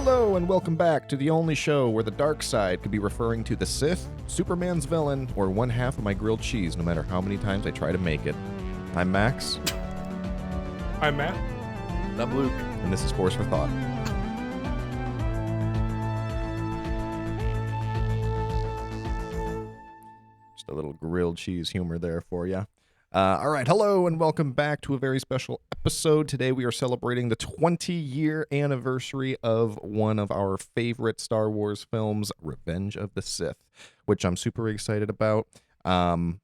Hello and welcome back to the only show where the dark side could be referring to the Sith, Superman's villain, or one half of my grilled cheese no matter how many times I try to make it. I'm Max. I'm Matt. And I'm Luke. And this is Force for Thought. Just a little grilled cheese humor there for you. All right, hello and welcome back to a very special episode. Today we are celebrating the 20-year anniversary of one of our favorite Star Wars films, Revenge of the Sith, which I'm super excited about. The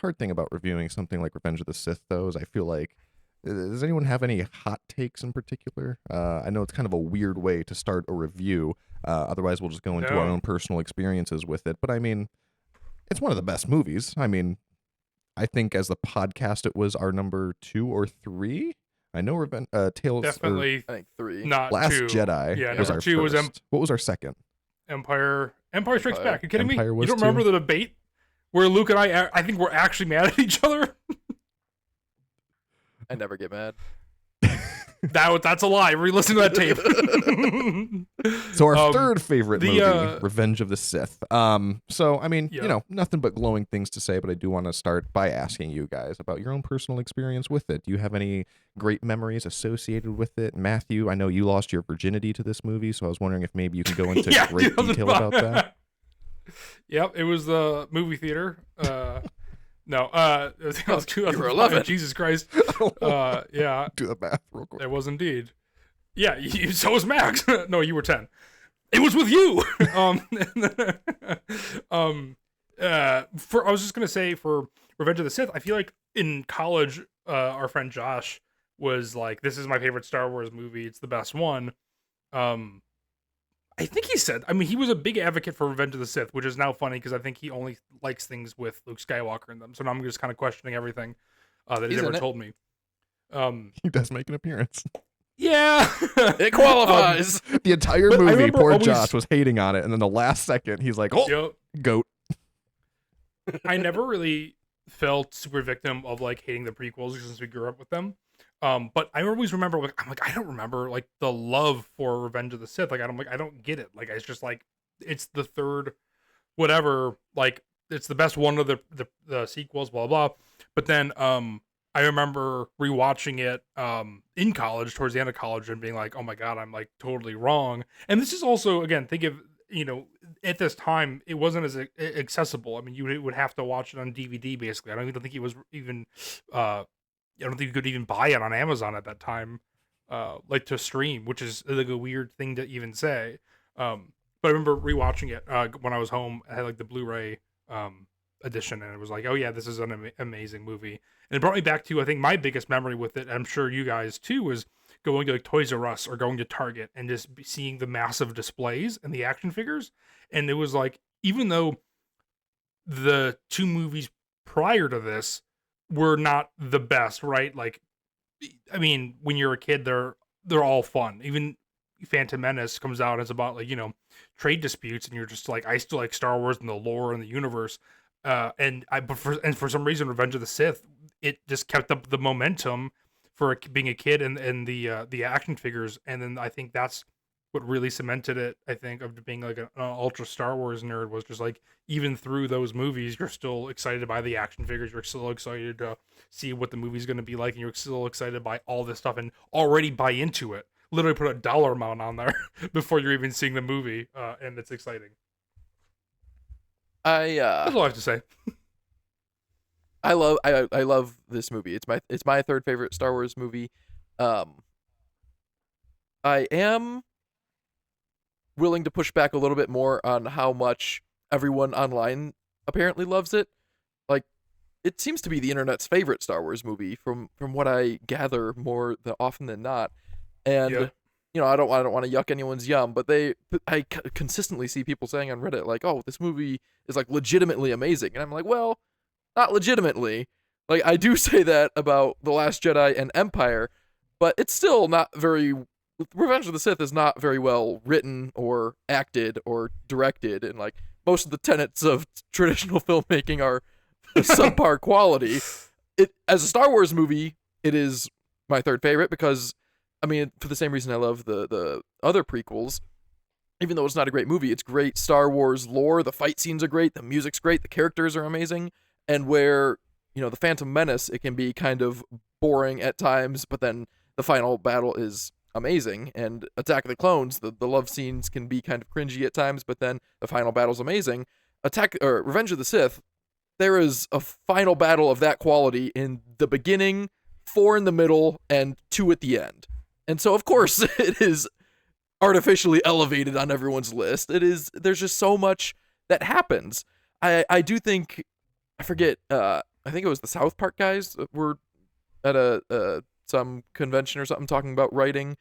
hard thing about reviewing something like Revenge of the Sith, though, is I feel like, does anyone have any hot takes in particular? I know it's kind of a weird way to start a review. Otherwise, we'll just go into our own personal experiences with it. But I mean, it's one of the best movies. I think as the podcast, it was our number 2 or 3. I know Tales. Definitely, I think 3. Not Last 2. Jedi. Yeah, was number our 2 first. was What was our second? Empire Strikes Back. Are you kidding Empire me? You was don't remember 2? the debate where Luke and I think we're actually mad at each other? I never get mad. That's a lie. Re-listen to that tape. So our third favorite movie, the, Revenge of the Sith. Nothing but glowing things to say, but I do want to start by asking you guys about your own personal experience with it. Do you have any great memories associated with it? Matthew, I know you lost your virginity to this movie, so I was wondering if maybe you can go into great detail about that. Yep, it was the movie theater. No, it was you were 11. Jesus Christ. Yeah. Do the math real quick. It was indeed. Yeah, so was Max. No, you were 10. It was with you. I was just gonna say, for Revenge of the Sith, I feel like in college, our friend Josh was like, "This is my favorite Star Wars movie. It's the best one." I think he said, he was a big advocate for Revenge of the Sith, which is now funny because I think he only likes things with Luke Skywalker in them. So now I'm just kind of questioning everything that he's ever told me. He does make an appearance. Yeah. It qualifies. The entire movie, poor Josh was hating on it, and then the last second, he's like, "Oh, goat." I never really felt super victim of like hating the prequels since we grew up with them. But I always remember, I don't remember like the love for Revenge of the Sith. I don't get it. Like, it's just like, it's the third, whatever. Like, it's the best one of the sequels, blah blah. But then, I remember rewatching it, in college, towards the end of college, and being like, oh my god, I'm like totally wrong. And this is also, again, think of, at this time, it wasn't as accessible. You would have to watch it on DVD, basically. I don't even think it was even, I don't think you could even buy it on Amazon at that time, like to stream, which is like a weird thing to even say. But I remember rewatching it when I was home. I had like the Blu-ray edition, and it was like, oh yeah, this is an amazing movie. And it brought me back to, I think, my biggest memory with it, I'm sure you guys too, was going to like Toys R Us or going to Target and just seeing the massive displays and the action figures. And it was like, even though the 2 movies prior to this were not the best, right? Like, when you're a kid, they're all fun. Even Phantom Menace comes out, it's about like, trade disputes, and you're just like, I still like Star Wars and the lore and the universe. And for some reason, Revenge of the Sith, it just kept up the momentum for being a kid and the action figures. And then I think that's what really cemented it, I think, of being like an ultra Star Wars nerd, was just like, even through those movies, you're still excited by the action figures. You're still excited to see what the movie's going to be like. And you're still excited by all this stuff and already buy into it. Literally put a dollar amount on there before you're even seeing the movie. And it's exciting. That's all I have to say. I love this movie. It's my third favorite Star Wars movie. I am willing to push back a little bit more on how much everyone online apparently loves it. Like, it seems to be the internet's favorite Star Wars movie from what I gather more often than not. And I don't want to yuck anyone's yum, but I consistently see people saying on Reddit like, "Oh, this movie is like legitimately amazing," and I'm like, well, not legitimately. Like, I do say that about The Last Jedi and Empire, but it's still not very. Revenge of the Sith is not very well written or acted or directed, and like most of the tenets of traditional filmmaking are subpar quality. It, as a Star Wars movie, it is my third favorite because I mean, for the same reason I love the other prequels, even though it's not a great movie, it's great Star Wars lore. The fight scenes are great, the music's great, the characters are amazing, and where the Phantom Menace, it can be kind of boring at times, but then the final battle is amazing. And Attack of the Clones, the love scenes can be kind of cringy at times, but then the final battle's amazing. Revenge of the Sith, there is a final battle of that quality in the beginning, 4 in the middle, and 2 at the end. And so, of course, it is artificially elevated on everyone's list. There's just so much that happens. I do think, I forget, I think it was the South Park guys that were at some convention or something talking about writing.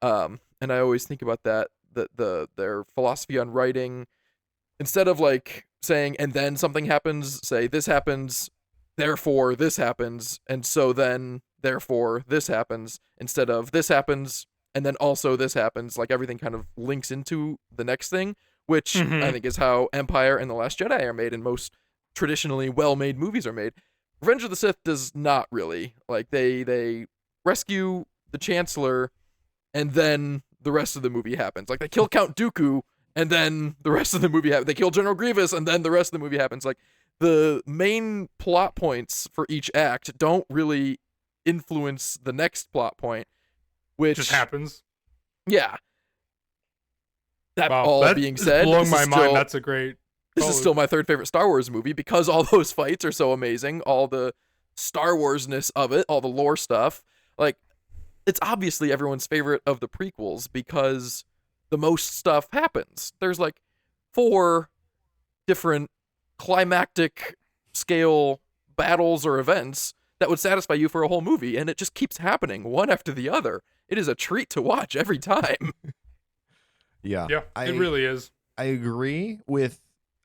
And I always think about that their philosophy on writing, instead of like saying, and then something happens, say this happens, therefore this happens, and so then therefore this happens, instead of this happens and then also this happens, like everything kind of links into the next thing, which I think is how Empire and The Last Jedi are made, and most traditionally well-made movies are made. Revenge of the Sith does not really. Like, they rescue the Chancellor, and then the rest of the movie happens. Like, they kill Count Dooku, and then the rest of the movie happens. They kill General Grievous, and then the rest of the movie happens. Like, the main plot points for each act don't really influence the next plot point, which just happens. Yeah. That Wow, all that being is said, blowing my mind. That's a great. This is still my third favorite Star Wars movie because all those fights are so amazing, all the Star Wars-ness of it, all the lore stuff. Like, it's obviously everyone's favorite of the prequels because the most stuff happens. There's like 4 different climactic scale battles or events that would satisfy you for a whole movie, and it just keeps happening one after the other. It is a treat to watch every time. Yeah, it really is. I agree with.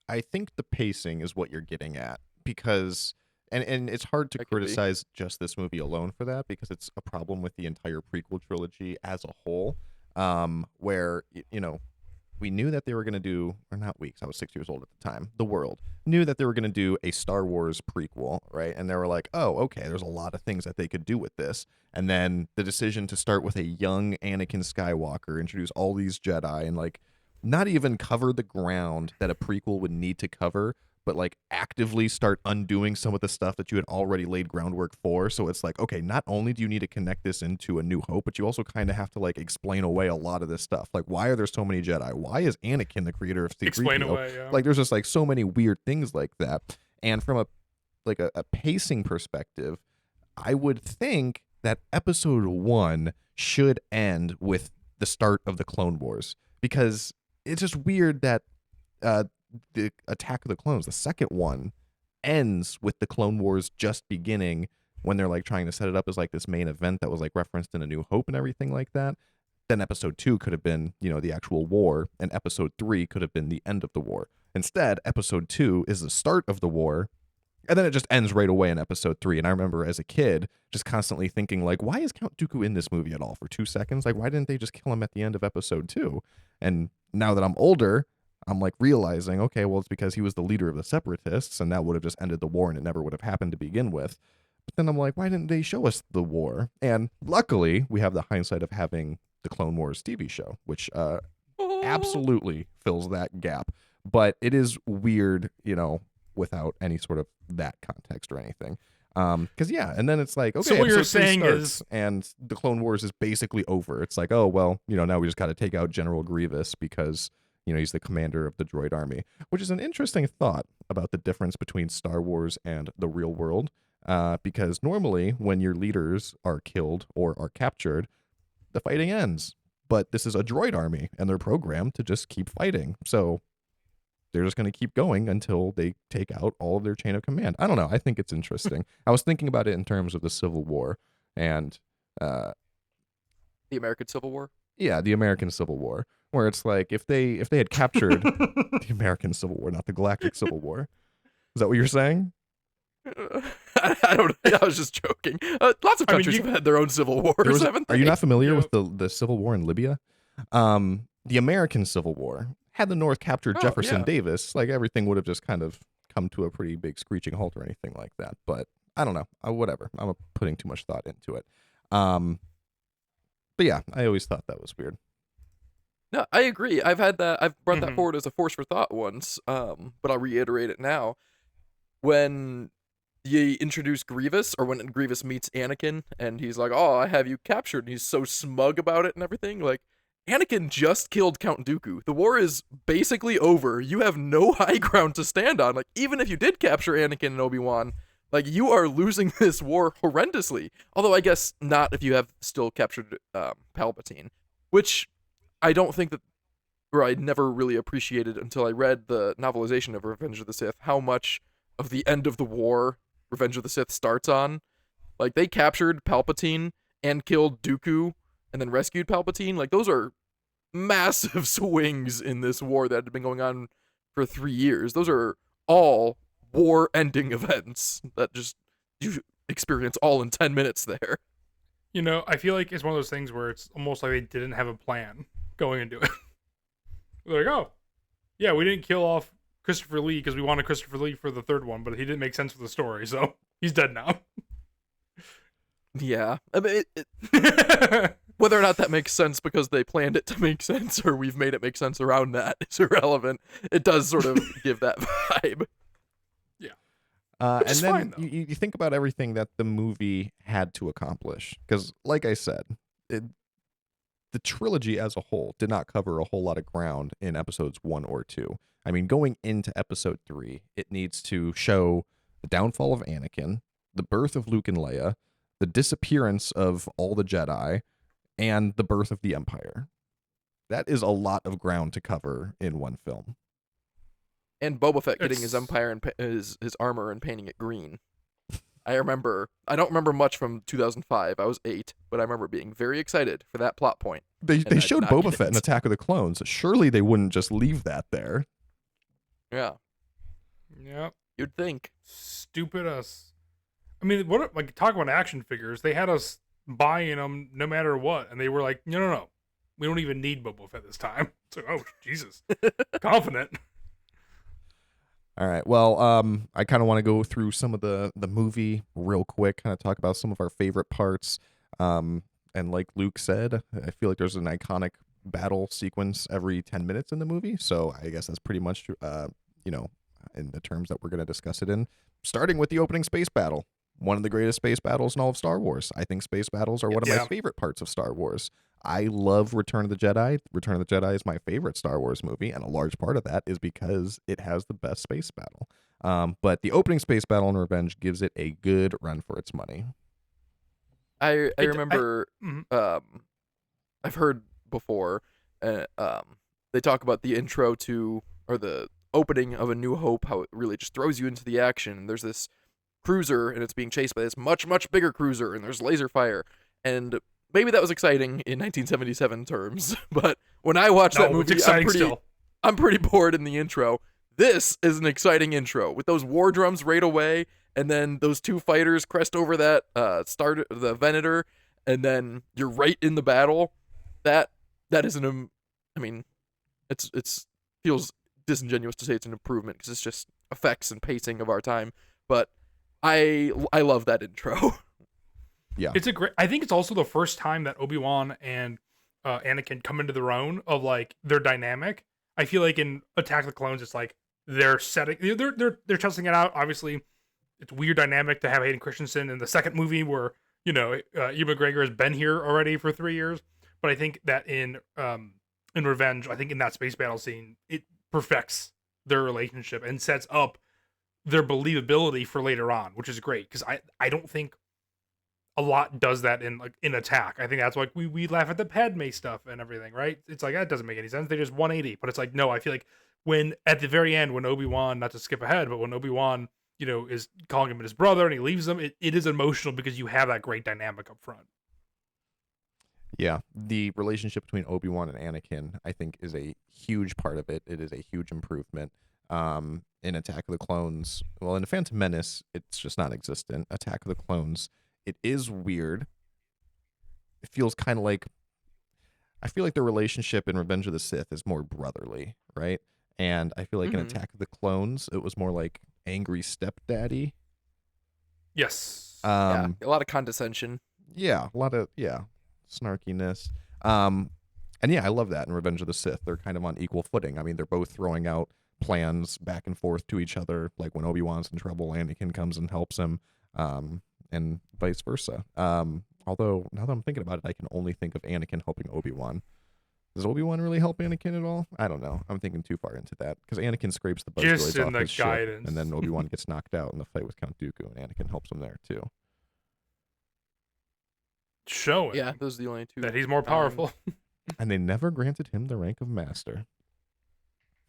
I think the pacing is what you're getting at, because and it's hard to criticize just this movie alone for that, because it's a problem with the entire prequel trilogy as a whole, where we knew that they were going to do, or not we, 'cause I was 6 years old at the time, the world knew that they were going to do a Star Wars prequel, right? And they were like, oh, okay, there's a lot of things that they could do with this. And then the decision to start with a young Anakin Skywalker, introduce all these Jedi, and like not even cover the ground that a prequel would need to cover, but like actively start undoing some of the stuff that you had already laid groundwork for. So it's like, okay, not only do you need to connect this into A New Hope, but you also kind of have to like explain away a lot of this stuff. Like, why are there so many Jedi? Why is Anakin the creator of C-3PO? Explain away, yeah. Like, there's just like so many weird things like that. And from a pacing perspective, I would think that episode 1 should end with the start of the Clone Wars, because it's just weird that the Attack of the Clones, the second one, ends with the Clone Wars just beginning, when they're like trying to set it up as like this main event that was like referenced in A New Hope and everything like that. Then episode 2 could have been, the actual war, and episode 3 could have been the end of the war. Instead, episode 2 is the start of the war, and then it just ends right away in episode 3. And I remember as a kid just constantly thinking, like, why is Count Dooku in this movie at all for 2 seconds? Like, why didn't they just kill him at the end of episode 2? And now that I'm older, I'm like realizing, okay, well, it's because he was the leader of the Separatists, and that would have just ended the war, and it never would have happened to begin with. But then I'm like, why didn't they show us the war? And luckily, we have the hindsight of having the Clone Wars TV show, which absolutely fills that gap. But it is weird, without any sort of that context or anything. Because and then it's like, okay, so what you're episode 3 saying starts, is, and the Clone Wars is basically over. It's like, oh well, now we just got to take out General Grievous because he's the commander of the droid army, which is an interesting thought about the difference between Star Wars and the real world. Because normally when your leaders are killed or are captured, the fighting ends. But this is a droid army, and they're programmed to just keep fighting. So they're just going to keep going until they take out all of their chain of command. I don't know. I think it's interesting. I was thinking about it in terms of the Civil War and the American Civil War. Yeah, the American Civil War, where it's like if they had captured the American Civil War, not the Galactic Civil War. Is that what you're saying? I don't know. I was just joking. Lots of countries have had their own civil wars, haven't they? Are you not familiar with the Civil War in Libya? The American Civil War, had the North captured Jefferson Davis, like everything would have just kind of come to a pretty big screeching halt or anything like that. But I don't know. Whatever. I'm putting too much thought into it. But yeah, I always thought that was weird. No, I agree. I've brought that Mhm. forward as a force for thought once, but I'll reiterate it now. When you introduce Grievous, or when Grievous meets Anakin, and he's like, "Oh, I have you captured," and he's so smug about it and everything. Like, Anakin just killed Count Dooku. The war is basically over. You have no high ground to stand on. Like, even if you did capture Anakin and Obi-Wan, like, you are losing this war horrendously. Although I guess not if you have still captured Palpatine, which I don't think that, or I never really appreciated until I read the novelization of Revenge of the Sith, how much of the end of the war Revenge of the Sith starts on. Like, they captured Palpatine and killed Dooku and then rescued Palpatine. Like, those are massive swings in this war that had been going on for 3 years. Those are all war-ending events that just you experience all in 10 minutes there. You know, I feel like it's one of those things where it's almost like they didn't have a plan going into it. They're like, oh, yeah, we didn't kill off Christopher Lee because we wanted Christopher Lee for the third one, but he didn't make sense for the story, so he's dead now. Yeah. I mean, whether or not that makes sense because they planned it to make sense or we've made it make sense around that is irrelevant. It does sort of give that vibe. And is then fine, though. you think about everything that the movie had to accomplish. Because, like I said, the trilogy as a whole did not cover a whole lot of ground in episodes 1 or 2. I mean, going into episode 3, it needs to show the downfall of Anakin, the birth of Luke and Leia, the disappearance of all the Jedi, and the birth of the Empire. That is a lot of ground to cover in one film. And Boba Fett getting his It's- empire and his armor and painting it green. I don't remember much from 2005. I was 8, but I remember being very excited for that plot point. They I did showed not Boba get Fett in it. Attack of the Clones. Surely they wouldn't just leave that there. Yeah, Yeah, you'd think. stupid us. I mean, what? Like, talk about action figures. They had us buying them no matter what, and they were like, no, we don't even need Boba Fett this time. So, oh Jesus, confident. All right. Well, I kind of want to go through some of the movie real quick, kind of talk about some of our favorite parts. And like Luke said, I feel like there's an iconic battle sequence every 10 minutes in the movie. So I guess that's pretty much, in the terms that we're going to discuss it in. Starting with the opening space battle, one of the greatest space battles in all of Star Wars. I think space battles are one of my Yeah. favorite parts of Star Wars. I love Return of the Jedi. Return of the Jedi is my favorite Star Wars movie, and a large part of that is because it has the best space battle. But the opening space battle in Revenge gives it a good run for its money. I I- remember Mhm. I've heard before they talk about the intro to, or the opening of A New Hope, how it really just throws you into the action. There's this cruiser and it's being chased by this much bigger cruiser and there's laser fire, and maybe that was exciting in 1977 terms, but when I watched that No, it's movie exciting still. I'm pretty bored in the intro. This is an exciting intro with those war drums right away, and then those two fighters crest over that the Venator, and then you're right in the battle. That is I mean, it's feels disingenuous to say it's an improvement because it's just effects and pacing of our time, but I love that intro. It's a great. I think it's also the first time that Obi-Wan and Anakin come into their own of like their dynamic. I feel like in Attack of the Clones, it's like they're setting, they're testing it out. Obviously, it's weird dynamic to have Hayden Christensen in the second movie where Ewan McGregor has been here already for 3 years. But I think that in Revenge, I think in that space battle scene, it perfects their relationship and sets up their believability for later on, which is great because I don't think a lot does that in Attack. I think that's like we laugh at the Padme stuff and everything, right? It's like that doesn't make any sense. They just 180, but it's like no. I feel like when at the very end, when Obi-Wan, not to skip ahead, but when Obi-Wan, is calling him his brother and he leaves him, it is emotional because you have that great dynamic up front. Yeah, the relationship between Obi-Wan and Anakin, I think, is a huge part of it. It is a huge improvement. In Attack of the Clones, well, in Phantom Menace, it's just non-existent. Attack of the Clones, it is weird. It feels kind of like, I feel like the relationship in Revenge of the Sith is more brotherly, right? And I feel like in Mhm. Attack of the Clones, it was more like angry stepdaddy. Yes. Yeah, a lot of condescension. Yeah, a lot of, yeah. snarkiness. And yeah, I love that in Revenge of the Sith. They're kind of on equal footing. I mean, they're both throwing out plans back and forth to each other. Like when Obi-Wan's in trouble, Anakin comes and helps him, and vice versa. Although now that I'm thinking about it, I can only think of Anakin helping Obi-Wan. Does Obi-Wan really help Anakin at all? I don't know. I'm thinking too far into that because Anakin scrapes the buzz Just droids in off the his ship, guidance. and then Obi-Wan gets knocked out in the fight with Count Dooku, and Anakin helps him there too. Showing Yeah, those are the only two. that he's more powerful. And they never granted him the rank of master.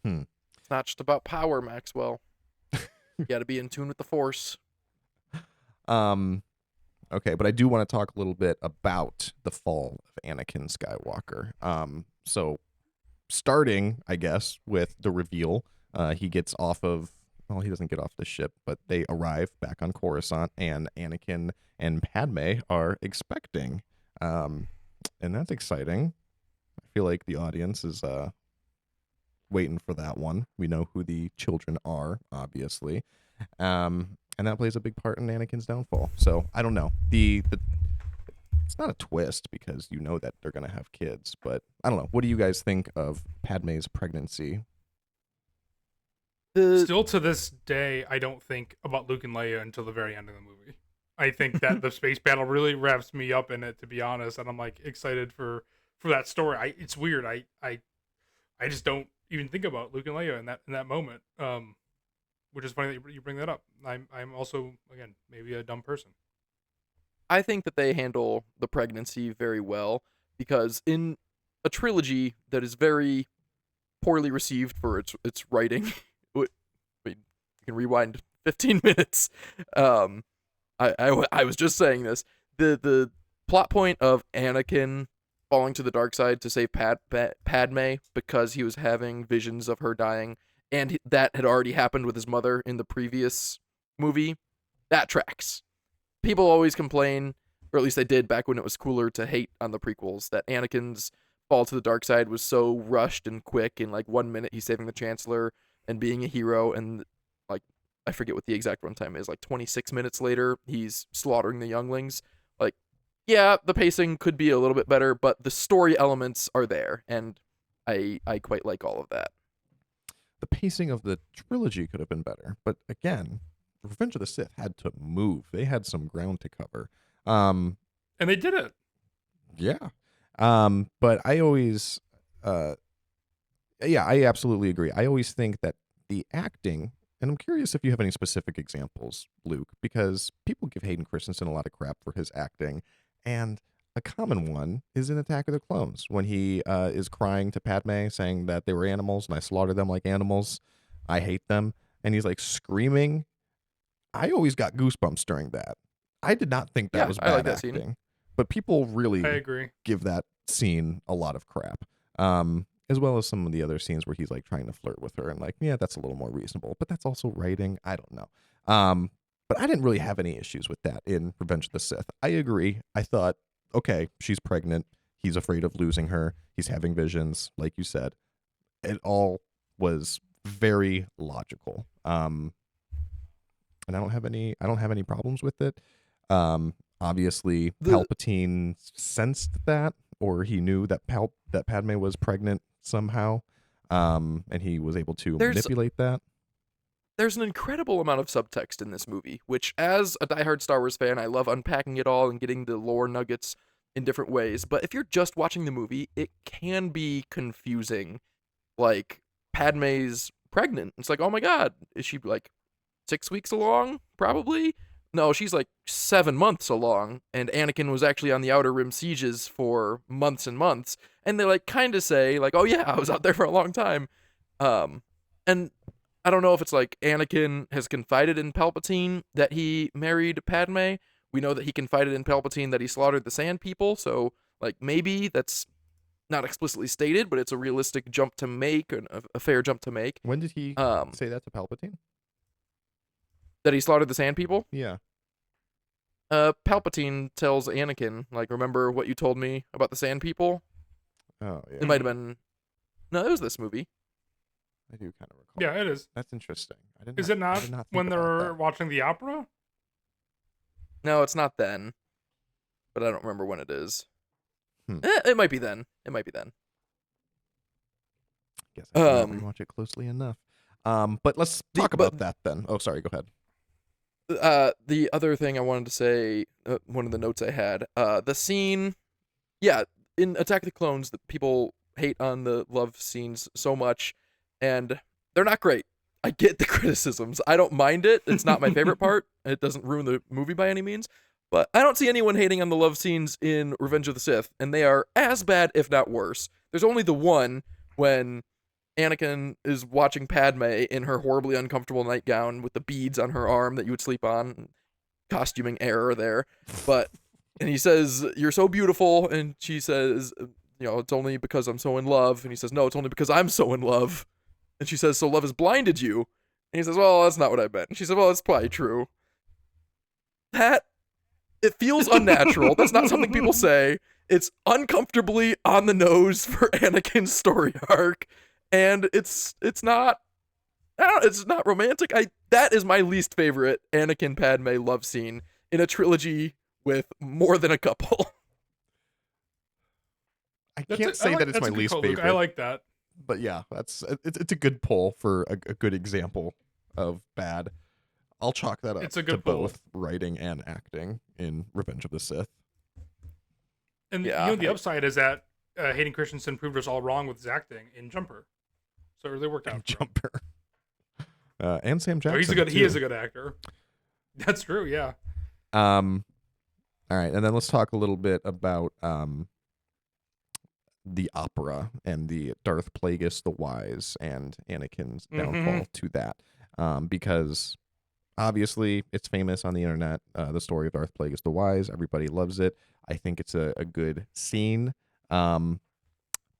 It's not just about power, Maxwell. You got to be in tune with the Force. Okay, but I do want to talk a little bit about the fall of Anakin Skywalker. So starting, I guess, with the reveal, he gets off of, well, he doesn't get off the ship, but they arrive back on Coruscant, and Anakin and Padme are expecting. And that's exciting. I feel like the audience is waiting for that one. We know who the children are, obviously. And that plays a big part in Anakin's downfall. So I don't know. It's not a twist because you know that they're gonna have kids, but I don't know. What do you guys think of Padme's pregnancy? Still to this day, I don't think about Luke and Leia until the very end of the movie. I think that the space battle really wraps me up in it, to be honest, and I'm like excited for that story. It's weird. I just don't even think about Luke and Leia in that moment. Which is funny that you bring that up. I'm also, again, maybe a dumb person. I think that they handle the pregnancy very well because in a trilogy that is very poorly received for its writing, I mean, you can rewind 15 minutes. I was just saying this. The plot point of Anakin falling to the dark side to save Padme because he was having visions of her dying, and that had already happened with his mother in the previous movie, that tracks. People always complain, or at least they did back when it was cooler to hate on the prequels, that Anakin's fall to the dark side was so rushed and quick. In like 1 minute, he's saving the Chancellor and being a hero, and like I forget what the exact runtime is. Like 26 minutes later, he's slaughtering the younglings. Like, yeah, the pacing could be a little bit better, but the story elements are there, and I quite like all of that. The pacing of the trilogy could have been better, but again, Revenge of the Sith had to move. They had some ground to cover. And they did it. Yeah. But I always, yeah, I absolutely agree. I always think that the acting, and I'm curious if you have any specific examples, Luke, because people give Hayden Christensen a lot of crap for his acting, and a common one is in Attack of the Clones when he is crying to Padme saying that they were animals and I slaughtered them like animals. I hate them. And he's like screaming. I always got goosebumps during that. I did not think that was I bad like that acting, scene. but people really I agree. give that scene a lot of crap. As well as some of the other scenes where he's like trying to flirt with her and like, yeah, that's a little more reasonable, but that's also writing. I don't know. But I didn't really have any issues with that in Revenge of the Sith. I agree. I thought, okay, she's pregnant. He's afraid of losing her. He's having visions, like you said. It all was very logical. And I don't have any problems with it. Obviously, Palpatine sensed that, or he knew that that Padme was pregnant somehow, and he was able to manipulate that. There's an incredible amount of subtext in this movie, which, as a diehard Star Wars fan, I love unpacking it all and getting the lore nuggets in different ways. But if you're just watching the movie, it can be confusing. Like, Padme's pregnant. It's like, oh my god, is she like 6 weeks along? Probably. No, she's like 7 months along, and Anakin was actually on the Outer Rim sieges for months and months, and they like kind of say like, oh yeah, I was out there for a long time. And I don't know if it's like Anakin has confided in Palpatine that he married Padme. We know that he confided in Palpatine that he slaughtered the Sand People, so like maybe that's not explicitly stated, but it's a realistic jump to make, a fair jump to make. When did he say that to Palpatine? That he slaughtered the Sand People? Yeah. Palpatine tells Anakin, like, remember what you told me about the Sand People? Oh, yeah. It might have been... No, it was this movie. I do kind of recall. Yeah, it is. That's interesting. Is it not I did not think when about they're that. watching the opera? No, it's not then. But I don't remember when it is. It might be then. It might be then. Guess I did not rewatch it closely enough. But let's talk about that then. Oh, sorry. Go ahead. The other thing I wanted to say, one of the notes I had, the scene, yeah, in Attack of the Clones, the people hate on the love scenes so much, and they're not great. I get the criticisms. I don't mind it. It's not my favorite part. It doesn't ruin the movie by any means. But I don't see anyone hating on the love scenes in Revenge of the Sith, and they are as bad, if not worse. There's only the one when Anakin is watching Padme in her horribly uncomfortable nightgown with the beads on her arm that you would sleep on. Costuming error there. And he says, "You're so beautiful," and she says, "It's only because I'm so in love." And he says, "No, it's only because I'm so in love." And she says, "So love has blinded you." And he says, "Well, that's not what I meant." And she said, "Well, that's probably true." It feels unnatural. That's not something people say. It's uncomfortably on the nose for Anakin's story arc, and it's not romantic. That is my least favorite Anakin Padme love scene in a trilogy with more than a couple. I can't say that it's my least favorite. I like that. But yeah, it's a good poll for a good example of bad. I'll chalk that up to both writing and acting in Revenge of the Sith. And the upside is that Hayden Christensen proved us all wrong with his acting in Jumper, so it really worked out. Jumper, and Sam Jackson. He is a good actor. That's true. Yeah. All right, and then let's talk a little bit about the opera and the Darth Plagueis the Wise and Anakin's downfall to that, because obviously it's famous on the internet. The story of Darth Plagueis the Wise, everybody loves it. I think it's a good scene, but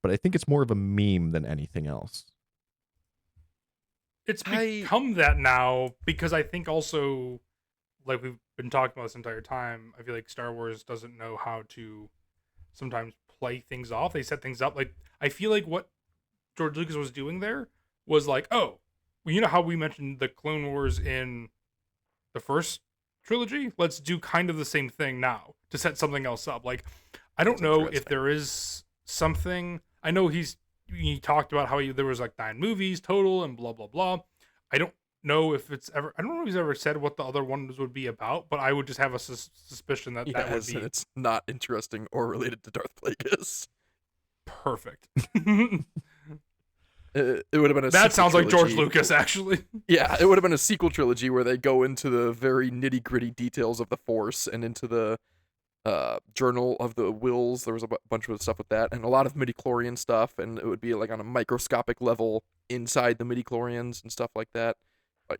I think it's more of a meme than anything else. It's become that now because I think also, like we've been talking about this entire time, I feel like Star Wars doesn't know how to sometimes play things off. They set things up. Like, I feel like what George Lucas was doing there was like, oh, well, you know how we mentioned the Clone Wars in the first trilogy? Let's do kind of the same thing now to set something else up. Like, I don't know if there is something. I know he talked about how there was like 9 movies total and blah, blah, blah. I don't know if it's ever, I don't know if he's ever said what the other ones would be about, but I would just have a suspicion that that would be. It's not interesting or related to Darth Plagueis. Perfect. It would have been a that sounds trilogy. Like George Lucas, actually. Yeah, it would have been a sequel trilogy where they go into the very nitty-gritty details of the Force and into the Journal of the Wills. There was a bunch of stuff with that, and a lot of midichlorian stuff, and it would be like on a microscopic level inside the midichlorians and stuff like that.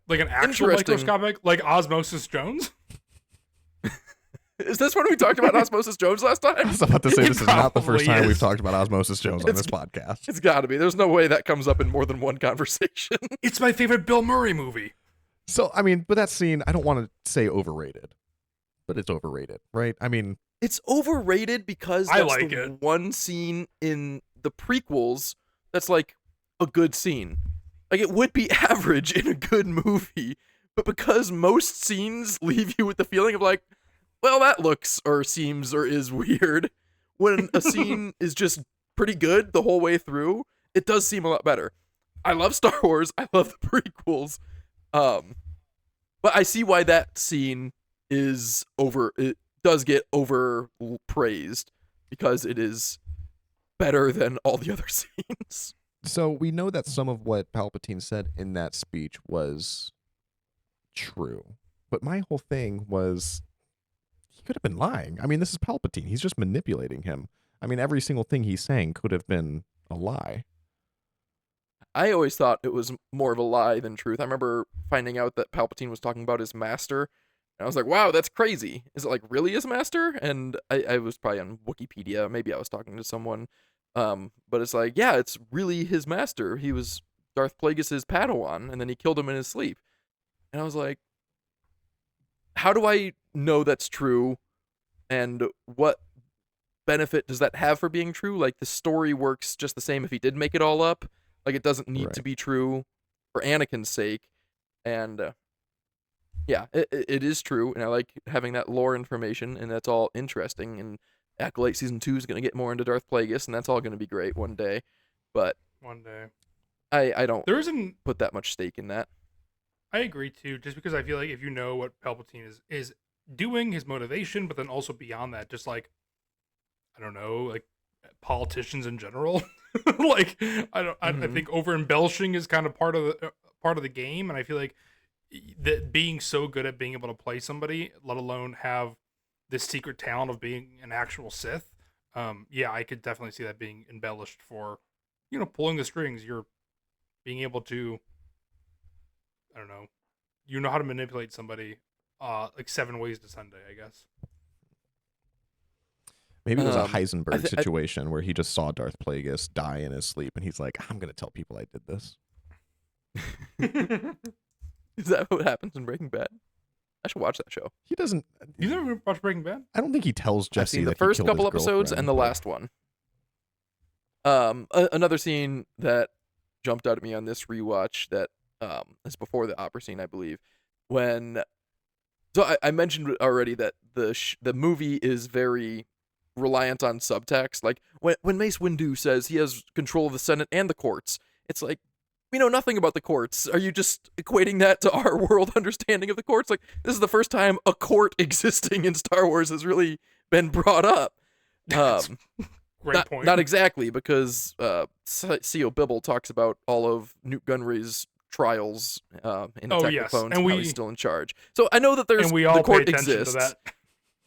Like an actual microscopic, like Osmosis Jones? Is this when we talked about Osmosis Jones last time? I was about to say this is not the first time we've talked about Osmosis Jones on this podcast. It's got to be. There's no way that comes up in more than one conversation. It's my favorite Bill Murray movie. So, I mean, but that scene, I don't want to say overrated, but it's overrated, right? I mean, it's overrated because that's the one scene in the prequels that's like a good scene. Like, it would be average in a good movie, but because most scenes leave you with the feeling of like, well, that looks or seems or is weird, when a scene is just pretty good the whole way through, it does seem a lot better. I love Star Wars. I love the prequels. But I see why that scene is it does get overpraised because it is better than all the other scenes. So we know that some of what Palpatine said in that speech was true. But my whole thing was he could have been lying. I mean, this is Palpatine. He's just manipulating him. I mean, every single thing he's saying could have been a lie. I always thought it was more of a lie than truth. I remember finding out that Palpatine was talking about his master, and I was like, wow, that's crazy. Is it like really his master? And I was probably on Wikipedia. Maybe I was talking to someone. But it's like, yeah, it's really his master. He was Darth Plagueis' Padawan, and then he killed him in his sleep. And I was like, how do I know that's true? And what benefit does that have for being true? Like, the story works just the same if he did make it all up. Like, it doesn't need to be true for Anakin's sake. And yeah, it is true, and I like having that lore information, and that's all interesting. Acolyte season 2 is going to get more into Darth Plagueis, and that's all going to be great one day. But One day. I don't There isn't. put that much stake in that. I agree too, just because I feel like if you know what Palpatine is doing, his motivation, but then also beyond that, just like I don't know, like politicians in general. Like I think over embellishing is kind of part of the game, and I feel like that being so good at being able to play somebody, let alone have this secret talent of being an actual Sith. Yeah, I could definitely see that being embellished for, pulling the strings. You're being able to, I don't know, you know how to manipulate somebody, like 7 ways to Sunday, I guess. Maybe it was a Um, Heisenberg situation where he just saw Darth Plagueis die in his sleep, and he's like, "I'm gonna tell people I did this." Is that what happens in Breaking Bad? I should watch that show. He doesn't. You never watched Breaking Bad? I don't think he tells I've Jesse seen that the first he killed couple his episodes girlfriend, and the but- last one. Another scene that jumped out at me on this rewatch that is before the opera scene, I believe, when. So I mentioned already that the movie is very reliant on subtext. Like when Mace Windu says he has control of the Senate and the courts, it's like, we know nothing about the courts. Are you just equating that to our world understanding of the courts? Like, this is the first time a court existing in Star Wars has really been brought up. Great point. Not exactly, because C.O. Bibble talks about all of Newt Gunray's trials in Attack yes, the Clones and and how we- he's still in charge. So I know that there's and we all the court pay attention exists. to that.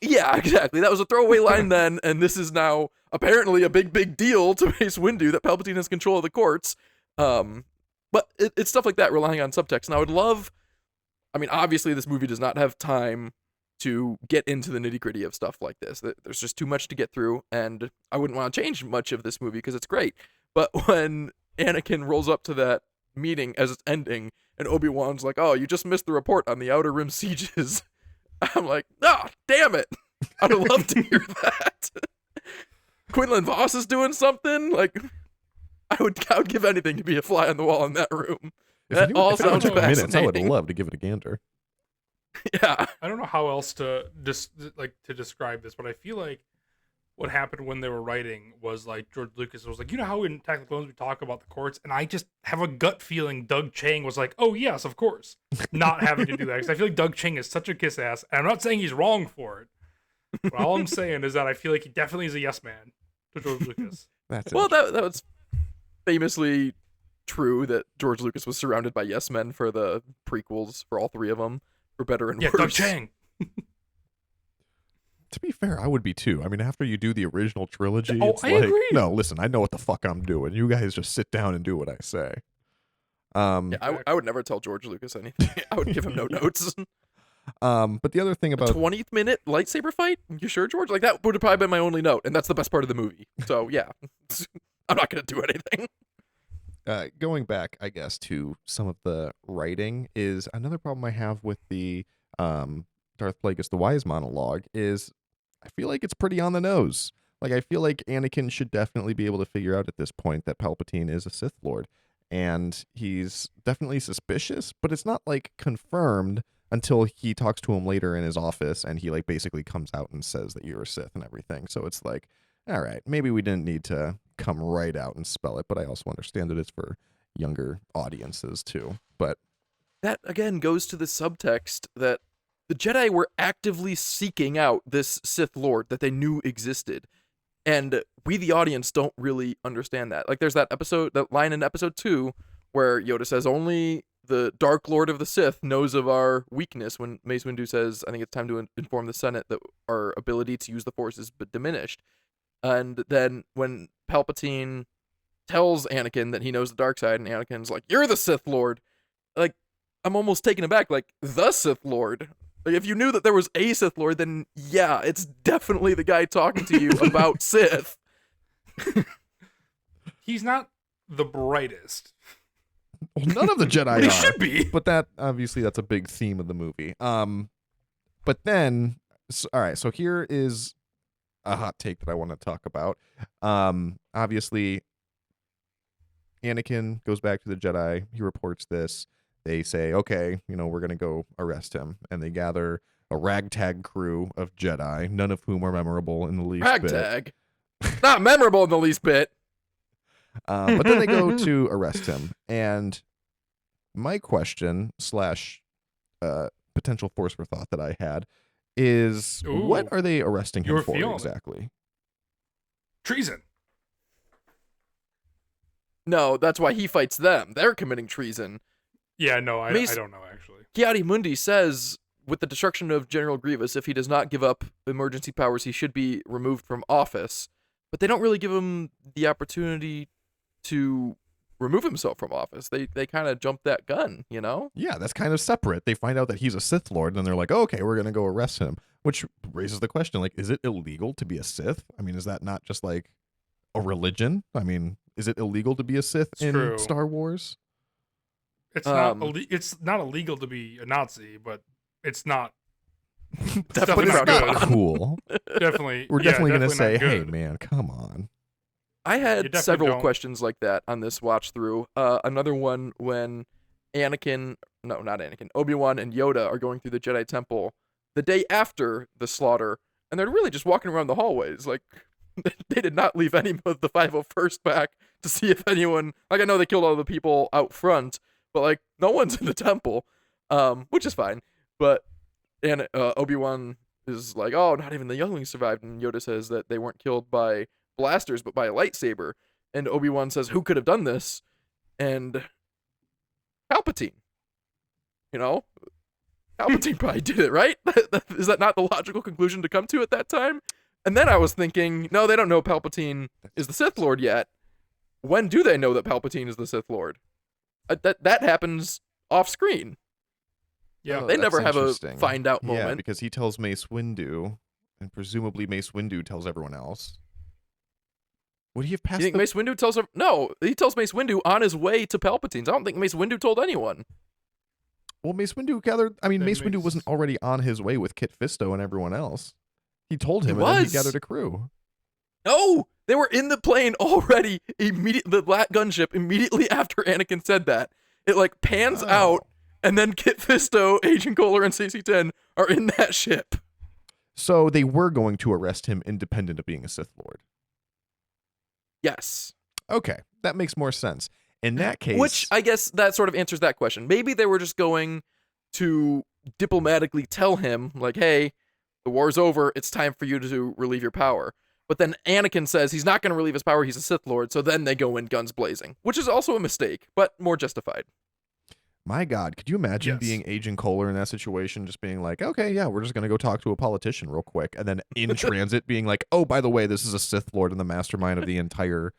Yeah, exactly. That was a throwaway line then, and this is now apparently a big deal to Mace Windu that Palpatine has control of the courts. But it's stuff like that, relying on subtext. And I would love, I mean, obviously this movie does not have time to get into the nitty-gritty of stuff like this. There's just too much to get through, and I wouldn't want to change much of this movie because it's great. But when Anakin rolls up to that meeting as it's ending, and Obi-Wan's like, "Oh, you just missed the report on the Outer Rim sieges," I'm like, "Ah, damn it! I'd have loved to hear that." Quinlan Voss is doing something. Like, I would give anything to be a fly on the wall in that room. If That you- all if anyone sounds took minutes, I would fascinating. love to give it a gander. Yeah. I don't know how else to to describe this, but I feel like what happened when they were writing was like George Lucas was like, how in Attack of the Clones we talk about the courts, and I just have a gut feeling Doug Chang was like, oh yes, of course, not having to do that, because I feel like Doug Chang is such a kiss ass, and I'm not saying he's wrong for it, but all I'm saying is that I feel like he definitely is a yes man to George Lucas. That's it. Well, that was famously true that George Lucas was surrounded by yes men for the prequels, for all three of them, for better and Yeah, worse. Doug Chang. To be fair, I would be too. I mean, after you do the original trilogy, Oh, it's I like, agree. no, listen, I know what the fuck I'm doing. You guys just sit down and do what I say. Yeah, I would never tell George Lucas anything. I would give him no notes. But the other thing A about 20th minute lightsaber fight? You sure, George? Like, that would have probably been my only note, and that's the best part of the movie. So, yeah. I'm not going to do anything. going back, I guess, to some of the writing is another problem I have with the Darth Plagueis the Wise monologue is I feel like it's pretty on the nose. Like, I feel like Anakin should definitely be able to figure out at this point that Palpatine is a Sith Lord. And he's definitely suspicious, but it's not, like, confirmed until he talks to him later in his office and he, like, basically comes out and says that you're a Sith and everything. So it's like, all right, maybe we didn't need to come right out and spell it, but I also understand that it's for younger audiences, too. But That, again, goes to the subtext that the Jedi were actively seeking out this Sith Lord that they knew existed. And we, the audience, don't really understand that. Like, there's that line in episode 2 where Yoda says only the Dark Lord of the Sith knows of our weakness, when Mace Windu says, I think it's time to inform the Senate that our ability to use the Force is diminished. And then when Palpatine tells Anakin that he knows the dark side, and Anakin's like, you're the Sith Lord. Like, I'm almost taken aback, like, the Sith Lord. Like, if you knew that there was a Sith Lord, then yeah, it's definitely the guy talking to you about Sith. He's not the brightest. well, none of the Jedi But he are. should be. But that, obviously, that's a big theme of the movie. But then, all right, so here is a hot take that I want to talk about. Obviously, Anakin goes back to the Jedi. He reports this. They say, okay, we're going to go arrest him. And they gather a ragtag crew of Jedi, none of whom are memorable in the least bit. Ragtag. Not memorable in the least bit. But then they go to arrest him. And my question slash potential force for thought that I had is, what are they arresting him for exactly? Treason. No, that's why he fights them. They're committing treason. Yeah, no, I don't know, actually. Ki-Adi-Mundi says, with the destruction of General Grievous, if he does not give up emergency powers, he should be removed from office. But they don't really give him the opportunity to remove himself from office. They kind of jump that gun, you know? Yeah, that's kind of separate. They find out that he's a Sith Lord, and they're like, oh, okay, we're going to go arrest him. Which raises the question, like, is it illegal to be a Sith? I mean, is that not just like a religion? I mean, is it illegal to be a Sith in Star Wars? It's not illegal to be a Nazi, but it's not definitely not good. Cool. Definitely, we're definitely going to say, hey, man, come on. I had several questions like that on this watch through. Another one when Obi-Wan and Yoda are going through the Jedi Temple the day after the slaughter, and they're really just walking around the hallways. Like, they did not leave any of the 501st back to see if anyone, like, I know they killed all the people out front, but like, no one's in the temple, which is fine. But Obi-Wan is like, oh, not even the younglings survived, and Yoda says that they weren't killed by blasters but by a lightsaber, and Obi-Wan says, who could have done this? And Palpatine. You know, Palpatine probably did it, right? Is that not the logical conclusion to come to at that time? And then I was thinking, no, they don't know Palpatine is the Sith Lord yet. When do they know that Palpatine is the Sith Lord? That happens off screen. Yeah, they never have a find out moment. Yeah, because he tells Mace Windu, and presumably Mace Windu tells everyone else. Would he have passed? You think Mace Windu tells him? No, he tells Mace Windu on his way to Palpatine's. I don't think Mace Windu told anyone. Well, Mace Windu gathered. I mean, Mace Windu wasn't already on his way with Kit Fisto and everyone else. He told him, and then he gathered a crew. No, they were in the plane already. The Black gunship immediately after Anakin said that. It like pans out, and then Kit Fisto, Agent Kohler, and CC-10 are in that ship. So they were going to arrest him independent of being a Sith Lord. Yes. Okay, that makes more sense. In that case... Which, I guess, that sort of answers that question. Maybe they were just going to diplomatically tell him, like, hey, the war's over, it's time for you to relieve your power. But then Anakin says he's not going to relieve his power, he's a Sith Lord, so then they go in guns blazing. Which is also a mistake, but more justified. My God, could you imagine being Agent Kohler in that situation, just being like, okay, yeah, we're just going to go talk to a politician real quick, and then in transit being like, oh, by the way, this is a Sith Lord and the mastermind of the entire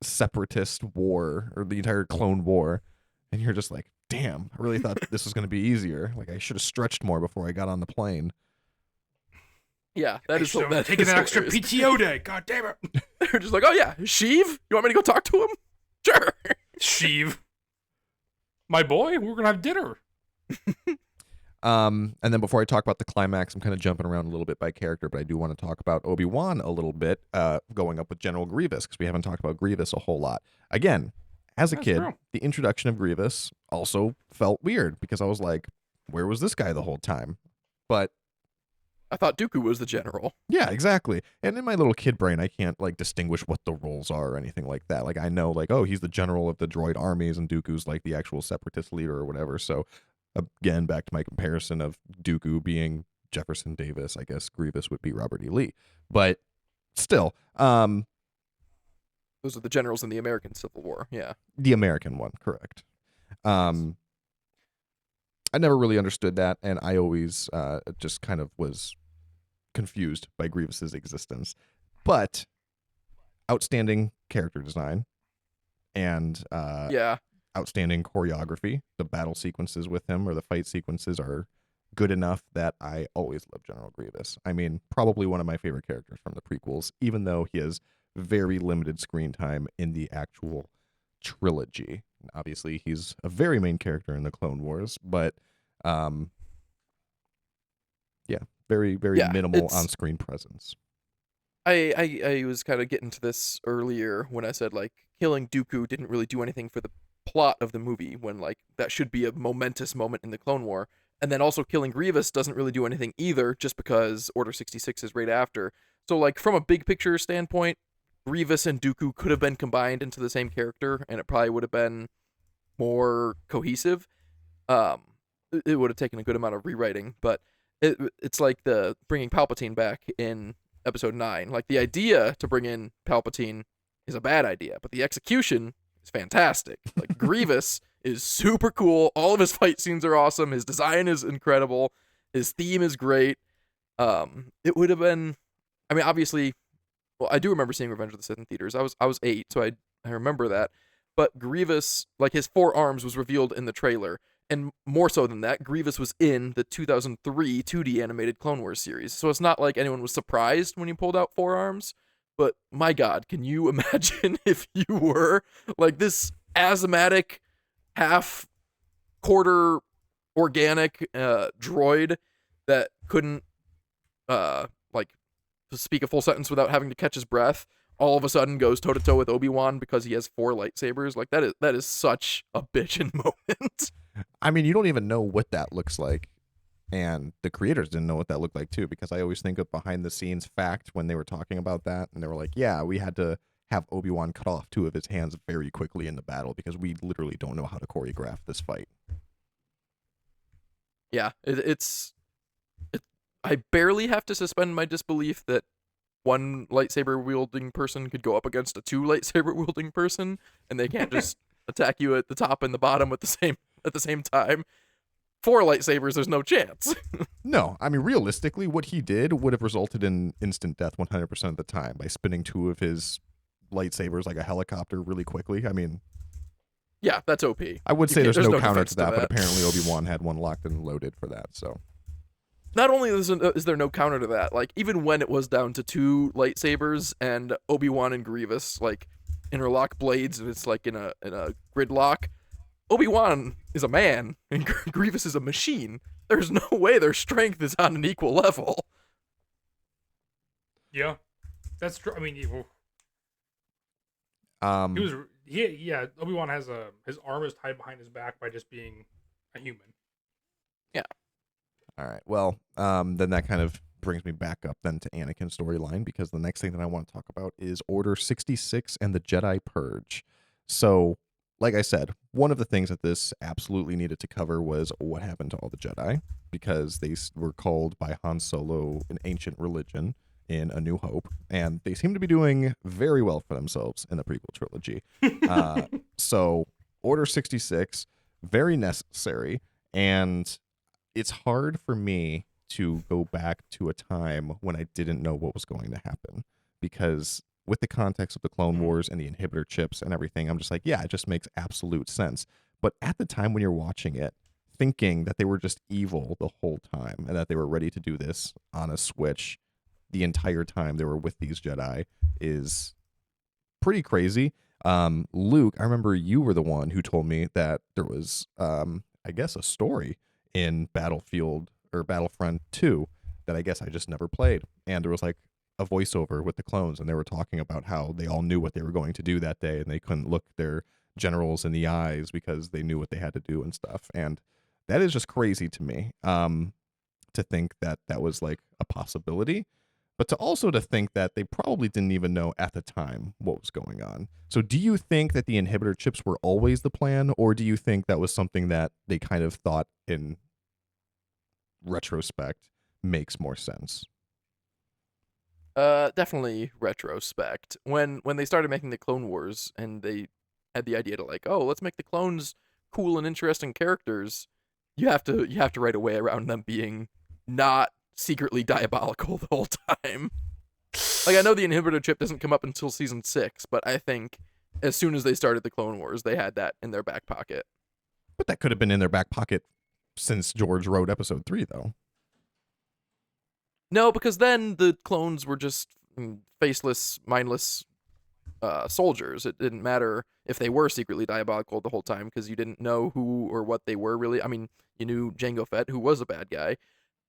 separatist war, or the entire clone war, and you're just like, damn, I really thought this was going to be easier. Like, I should have stretched more before I got on the plane. Yeah, that is taking an extra PTO day. God damn it. They're just like, oh yeah, Sheev? You want me to go talk to him? Sure. Sheev. My boy, we're gonna have dinner. And then before I talk about the climax, I'm kind of jumping around a little bit by character, but I do want to talk about Obi-Wan a little bit, going up with General Grievous, because we haven't talked about Grievous a whole lot. Again, as a kid, the introduction of Grievous also felt weird, because I was like, where was this guy the whole time? But I thought Dooku was the general. Yeah, exactly. And in my little kid brain, I can't like distinguish what the roles are or anything like that. Like, I know, like, oh, he's the general of the droid armies, and Dooku's like the actual separatist leader or whatever. So again, back to my comparison of Dooku being Jefferson Davis, I guess Grievous would be Robert E. Lee. But still, those are the generals in the American Civil War. Yeah, the American one, correct. I never really understood that, and I always just kind of was confused by Grievous's existence. But outstanding character design and outstanding choreography. The battle sequences with him, or the fight sequences, are good enough that I always love General Grievous. I mean, probably one of my favorite characters from the prequels, even though he has very limited screen time in the actual trilogy. Obviously, he's a very main character in the Clone Wars, but very minimal on-screen presence. I was kind of getting to this earlier when I said, like, killing Dooku didn't really do anything for the plot of the movie, when, like, that should be a momentous moment in the Clone War. And then also killing Grievous doesn't really do anything either, just because Order 66 is right after. So, like, from a big picture standpoint, Grievous and Dooku could have been combined into the same character, and it probably would have been more cohesive. It would have taken a good amount of rewriting, but it's like the bringing Palpatine back in Episode 9. Like, the idea to bring in Palpatine is a bad idea, but the execution is fantastic. Like, Grievous is super cool. All of his fight scenes are awesome. His design is incredible. His theme is great. It would have been, I mean, obviously, well, I do remember seeing Revenge of the Sith in theaters. I was 8, so I remember that. But Grievous, like, his 4 arms was revealed in the trailer. And more so than that, Grievous was in the 2003 2D animated Clone Wars series. So it's not like anyone was surprised when he pulled out 4 arms. But my God, can you imagine if you were like this asthmatic, half quarter organic droid that couldn't like speak a full sentence without having to catch his breath, all of a sudden goes toe to toe with Obi-Wan because he has 4 lightsabers? Like, that is such a bitchin' moment. I mean, you don't even know what that looks like. And the creators didn't know what that looked like, too, because I always think of behind the scenes fact when they were talking about that. And they were like, yeah, we had to have Obi-Wan cut off 2 of his hands very quickly in the battle because we literally don't know how to choreograph this fight. Yeah, I barely have to suspend my disbelief that 1 lightsaber wielding person could go up against a 2 lightsaber wielding person, and they can't just attack you at the top and the bottom at the same time. 4 lightsabers, there's no chance. No, I mean, realistically, what he did would have resulted in instant death 100% of the time by spinning 2 of his lightsabers like a helicopter really quickly. I mean, yeah, that's OP. I would say there's no counter defense to that, but apparently Obi-Wan had one locked and loaded for that, so. Not only is there no counter to that, like, even when it was down to 2 lightsabers and Obi-Wan and Grievous, like, interlock blades and it's like in a gridlock, Obi-Wan is a man and Grievous is a machine. There's no way their strength is on an equal level. Yeah, that's true. I mean, Obi-Wan has his arm is tied behind his back by just being a human. Yeah. All right. Well, then that kind of brings me back up then to Anakin's storyline, because the next thing that I want to talk about is Order 66 and the Jedi Purge. So, like I said, one of the things that this absolutely needed to cover was what happened to all the Jedi, because they were called by Han Solo an ancient religion in A New Hope, and they seem to be doing very well for themselves in the prequel trilogy. So, Order 66, very necessary, and it's hard for me to go back to a time when I didn't know what was going to happen, because with the context of the Clone Wars and the inhibitor chips and everything, I'm just like, yeah, it just makes absolute sense. But at the time when you're watching it, thinking that they were just evil the whole time and that they were ready to do this on a switch the entire time they were with these Jedi is pretty crazy. Luke, I remember you were the one who told me that there was, I guess, a story in Battlefront 2 that I guess I just never played. And there was like a voiceover with the clones, and they were talking about how they all knew what they were going to do that day, and they couldn't look their generals in the eyes because they knew what they had to do and stuff. And that is just crazy to me, to think that that was like a possibility, but to think that they probably didn't even know at the time what was going on. So do you think that the inhibitor chips were always the plan, or do you think that was something that they kind of thought in retrospect makes more sense? Definitely retrospect. When they started making the Clone Wars and they had the idea to, like, oh, let's make the clones cool and interesting characters, you have to write a way around them being not secretly diabolical the whole time. Like, I know the inhibitor chip doesn't come up until season 6, but I think as soon as they started the Clone Wars, they had that in their back pocket. But that could have been in their back pocket since George wrote episode 3, though. No, because then the clones were just faceless, mindless soldiers. It didn't matter if they were secretly diabolical the whole time, because you didn't know who or what they were really. I mean, you knew Jango Fett, who was a bad guy,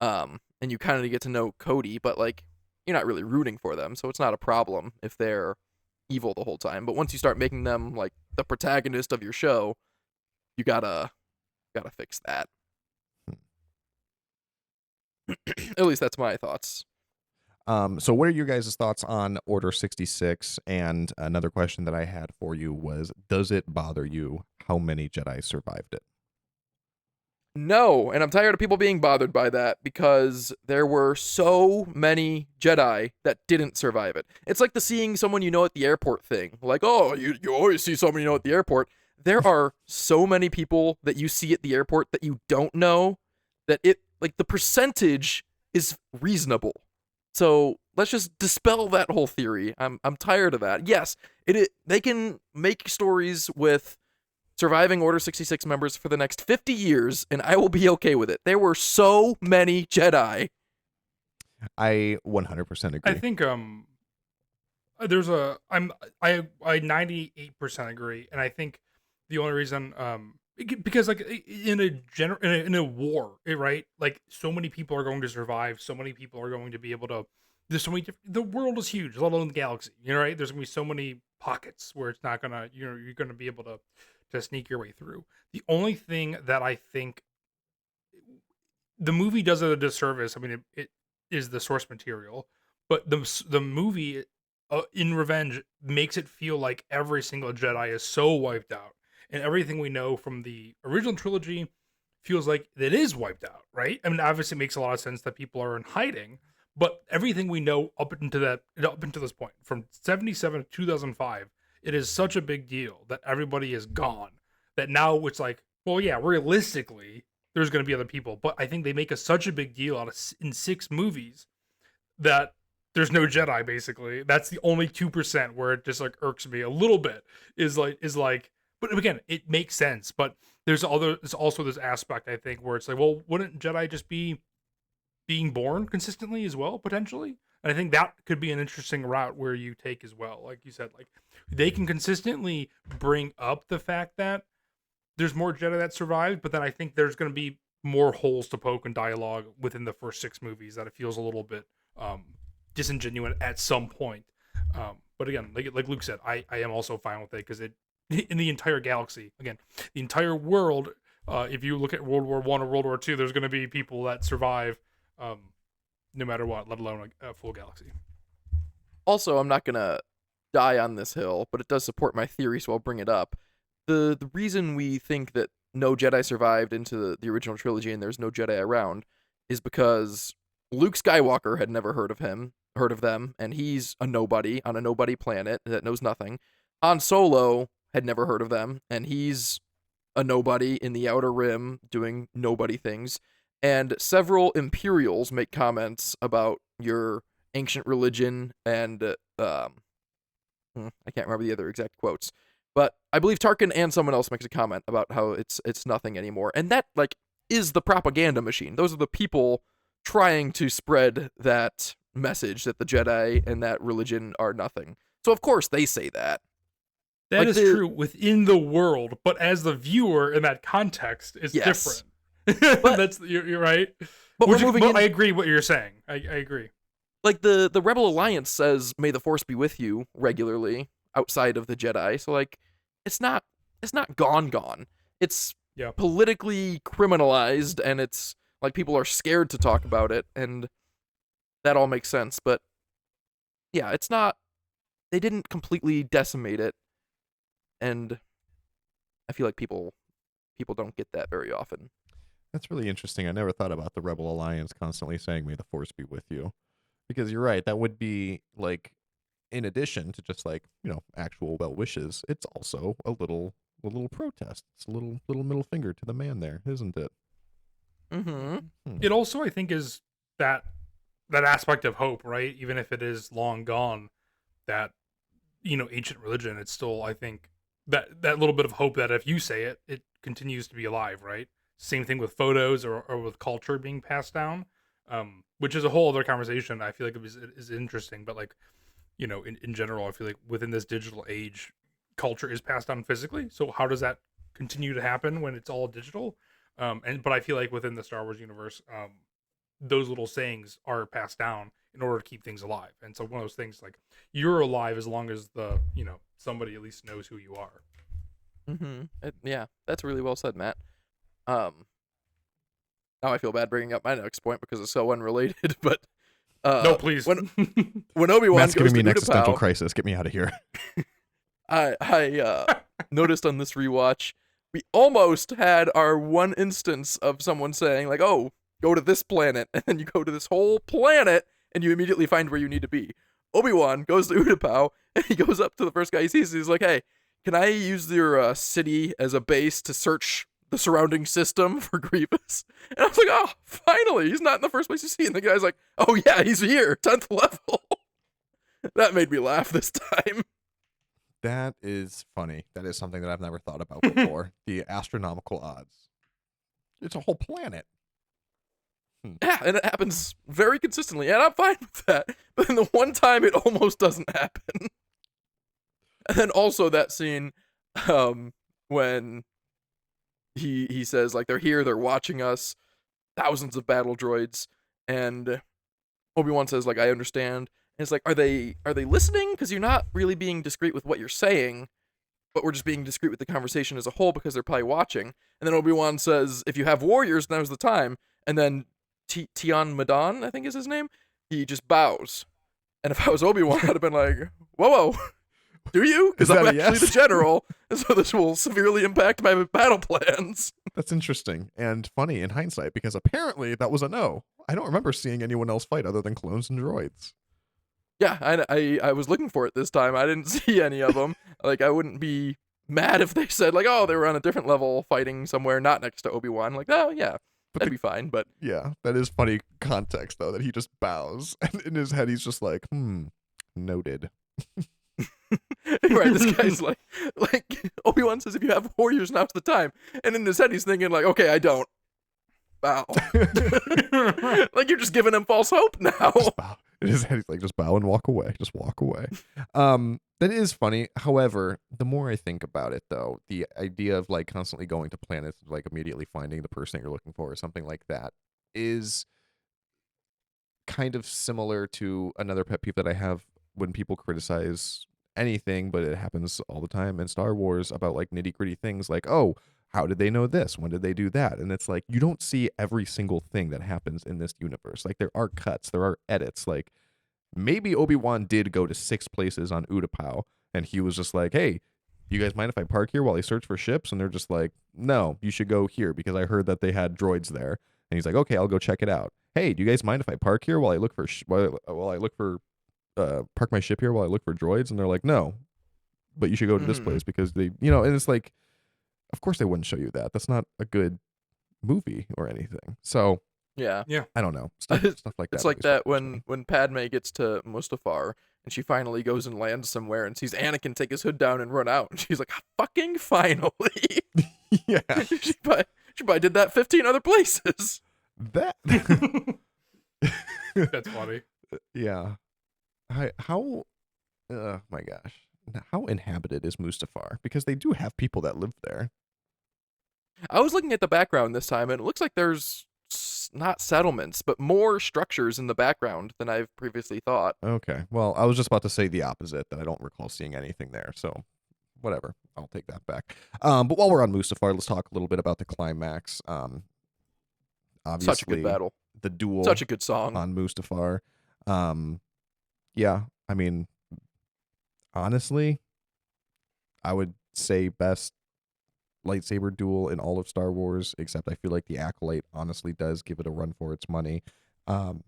and you kind of get to know Cody, but like, you're not really rooting for them, so it's not a problem if they're evil the whole time. But once you start making them like the protagonist of your show, you gotta fix that. At least that's my thoughts. So what are your guys' thoughts on Order 66? And another question that I had for you was, does it bother you how many Jedi survived it? No, and I'm tired of people being bothered by that because there were so many Jedi that didn't survive it. It's like the seeing someone you know at the airport thing. Like, oh, you always see someone you know at the airport. There are so many people that you see at the airport that you don't know that the percentage is reasonable. So let's just dispel that whole theory. I'm tired of that. Yes, they can make stories with surviving Order 66 members for the next 50 years, and I will be okay with it. There were so many Jedi. I 100% agree. I think there's a I 98% agree, and I think the only reason because like in a war, right? Like so many people are going to survive, so many people are going to be able to. There's so many. The world is huge, let alone the galaxy. Right? There's gonna be so many pockets where it's not gonna. You're gonna be able to sneak your way through. The only thing that I think the movie does it a disservice. I mean, it is the source material, but the movie in Revenge makes it feel like every single Jedi is so wiped out, and everything we know from the original trilogy feels like it is wiped out. Right? I mean, obviously, it makes a lot of sense that people are in hiding, but everything we know up into this point, from 77 to 2005, it is such a big deal that everybody is gone. That now it's like, well, yeah, realistically, there's going to be other people, but I think they make such a big deal out of in 6 movies that there's no Jedi. Basically, that's the only 2% where it just like irks me a little bit. Is like, but again, it makes sense. But there's also this aspect I think where it's like, well, wouldn't Jedi just be being born consistently as well, potentially? And I think that could be an interesting route where you take as well. Like you said, like they can consistently bring up the fact that there's more Jedi that survived, but then I think there's going to be more holes to poke in dialogue within the first 6 movies that it feels a little bit disingenuous at some point. But again, like Luke said, I am also fine with it because it in the entire galaxy, again, the entire world. If you look at World War I or World War II, there's going to be people that survive no matter what, let alone a full galaxy. Also, I'm not gonna die on this hill, but it does support my theory, so I'll bring it up. The reason we think that no Jedi survived into the original trilogy and there's no Jedi around is because Luke Skywalker had never heard of them, and he's a nobody on a nobody planet that knows nothing. Han Solo had never heard of them, and he's a nobody in the Outer Rim doing nobody things. And several Imperials make comments about your ancient religion and I can't remember the other exact quotes, but I believe Tarkin and someone else makes a comment about how it's nothing anymore, and that like is the propaganda machine. Those are the people trying to spread that message that the Jedi and that religion are nothing. So of course they say that. That Like is true within the world, but as the viewer in that context, it's different. But you're right. But I agree what you're saying. I agree. Like the Rebel Alliance says, "May the Force be with you" regularly outside of the Jedi. So like, it's not gone. It's politically criminalized, and it's like people are scared to talk about it, and that all makes sense. But yeah, it's not. They didn't completely decimate it, and I feel like people don't get that very often. That's really interesting. I never thought about the Rebel Alliance constantly saying, "May the Force be with you." Because you're right, that would be like, in addition to just like, actual well wishes, it's also a little protest. It's a little middle finger to the man there, isn't it? Mm-hmm. It also, I think, is that aspect of hope, right? Even if it is long gone, that ancient religion, it's still, I think, that little bit of hope that if you say it, it continues to be alive, right? Same thing with photos or with culture being passed down. Which is a whole other conversation. I feel like it is interesting, but like, in general, I feel like within this digital age, culture is passed on physically. So how does that continue to happen when it's all digital? But I feel like within the Star Wars universe, those little sayings are passed down in order to keep things alive. And so one of those things, like, you're alive as long as somebody at least knows who you are. Mm-hmm. Yeah, that's really well said, Matt. now I feel bad bringing up my next point because it's so unrelated. But No, please. when Obi-Wan Matt's goes giving me to an existential Utapau, crisis. Get me out of here. I noticed on this rewatch we almost had our one instance of someone saying like, "Oh, go to this planet," and then you go to this whole planet and you immediately find where you need to be. Obi-Wan goes to Utapau and he goes up to the first guy he sees. He's like, "Hey, can I use your city as a base to search the surrounding system for Grievous?" And I was like, "Oh, finally! He's not in the first place you see." And the guy's like, "Oh yeah, he's here, 10th level." That made me laugh this time. That is funny. That is something that I've never thought about before. The astronomical odds. It's a whole planet. Yeah, and it happens very consistently, and I'm fine with that. But then the one time it almost doesn't happen. And then also that scene when he says like they're here, they're watching us, thousands of battle droids, and Obi-Wan says like I understand. And it's like are they listening? Because you're not really being discreet with what you're saying, but we're just being discreet with the conversation as a whole because they're probably watching. And then Obi-Wan says, if you have warriors, now's the time. And then Tian Madan, I think is his name, he just bows. And if I was Obi-Wan, I'd have been like, whoa, do you? Because I'm actually the general, and so this will severely impact my battle plans. That's interesting and funny in hindsight because apparently that was a no. I don't remember seeing anyone else fight other than clones and droids. Yeah, I was looking for it this time. I didn't see any of them. Like, I wouldn't be mad if they said, like, oh, they were on a different level fighting somewhere not next to Obi-Wan. Like, oh, yeah, that'd be fine. But yeah, that is funny context, though, that he just bows. And in his head, he's just like, noted. Right, this guy's like Obi-Wan says, if you have warriors, now's the time. And in his head, he's thinking, like, okay, I don't. Bow. Like, you're just giving him false hope now. Just bow. In his head, he's like, just bow and walk away. Just walk away. That is funny. However, the more I think about it, though, the idea of like constantly going to planets, like immediately finding the person that you're looking for or something like that is kind of similar to another pet peeve that I have when people criticize anything, but it happens all the time in Star Wars about like nitty gritty things like, oh, how did they know this? When did they do that? And it's like, you don't see every single thing that happens in this universe. Like there are cuts, there are edits. Like maybe Obi-Wan did go to 6 places on Utapau and he was just like, hey, you guys mind if I park here while I search for ships? And they're just like, no, you should go here because I heard that they had droids there. And he's like, okay, I'll go check it out. Hey, do you guys mind if I park here while I look for park my ship here while I look for droids? And they're like, no, but you should go to this place because they, and it's like, of course they wouldn't show you that. That's not a good movie or anything. So yeah, I don't know. Stuff like that. It's like that when Padme gets to Mustafar and she finally goes and lands somewhere and sees Anakin take his hood down and run out. And she's like, fucking finally. Yeah. she probably did that 15 other places. That. That's funny. Yeah. My gosh. How inhabited is Mustafar? Because they do have people that live there. I was looking at the background this time, and it looks like there's not settlements, but more structures in the background than I've previously thought. Okay. Well, I was just about to say the opposite, that I don't recall seeing anything there. So, whatever. I'll take that back. But while we're on Mustafar, let's talk a little bit about the climax. Obviously, Such a good battle. The duel. Such a good song. On Mustafar. Yeah, I mean, honestly, I would say best lightsaber duel in all of Star Wars, except I feel like the Acolyte honestly does give it a run for its money. And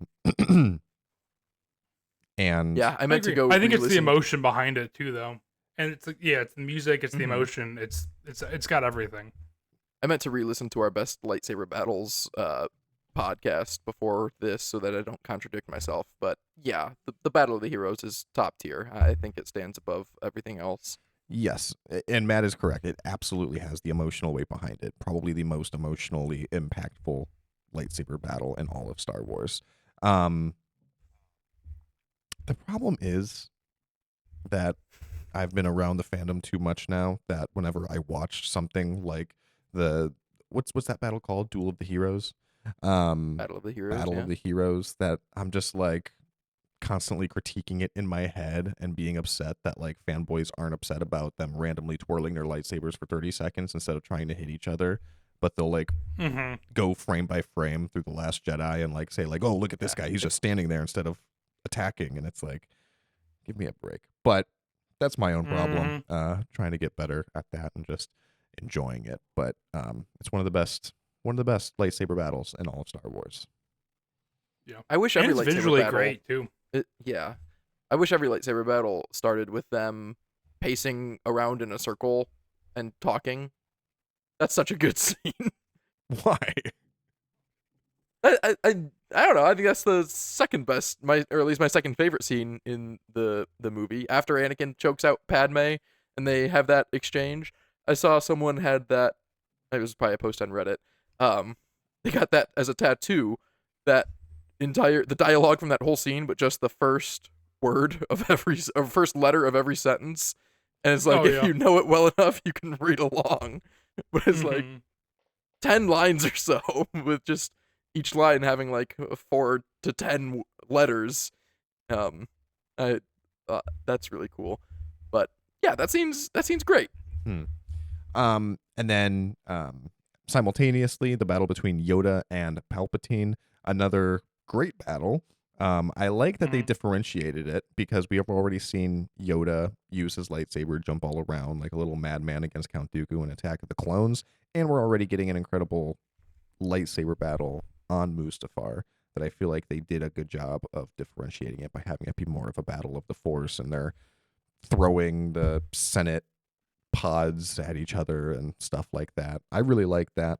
yeah, I meant to go. I think it's the emotion behind it too, though, and it's like, yeah, it's the music, it's the emotion, it's got everything. I meant to re-listen to our best lightsaber battles podcast before this so that I don't contradict myself. But yeah, the Battle of the Heroes is top tier. I think it stands above everything else. Yes, and Matt is correct. It absolutely has the emotional weight behind it. Probably the most emotionally impactful lightsaber battle in all of Star Wars. The problem is that I've been around the fandom too much now that whenever I watch something like what's that battle called? Duel of the Heroes? Battle of the Heroes. Battle of the Heroes, that I'm just like constantly critiquing it in my head and being upset that like fanboys aren't upset about them randomly twirling their lightsabers for 30 seconds instead of trying to hit each other but they'll like Mm-hmm. go frame by frame through The Last Jedi and like say like, oh, look at this guy, he's just standing there instead of attacking, and it's like, give me a break. But that's my own problem. Trying to get better at that and just enjoying it. But it's one of the best lightsaber battles in all of Star Wars. Yeah. I wish And every it's lightsaber visually battle, great too. yeah. I wish every lightsaber battle started with them pacing around in a circle and talking. That's such a good scene. Why? I don't know. I think that's the second best, or at least my second favorite scene in the movie. After Anakin chokes out Padme and they have that exchange, I saw someone had that. It was probably a post on Reddit. They got that as a tattoo. That the dialogue from that whole scene, but just the first word of or first letter of every sentence, and it's like, if you know it well enough, you can read along. But it's like 10 lines or so with just each line having like 4 to 10 letters. That's really cool. But yeah, that seems great. And then simultaneously, the battle between Yoda and Palpatine, another great battle. I like that they differentiated it, because we have already seen Yoda use his lightsaber, jump all around like a little madman against Count Dooku and Attack of the Clones, and we're already getting an incredible lightsaber battle on Mustafar that I feel like they did a good job of differentiating it by having it be more of a battle of the Force, and they're throwing the Senate pods at each other and stuff like that. I really like that.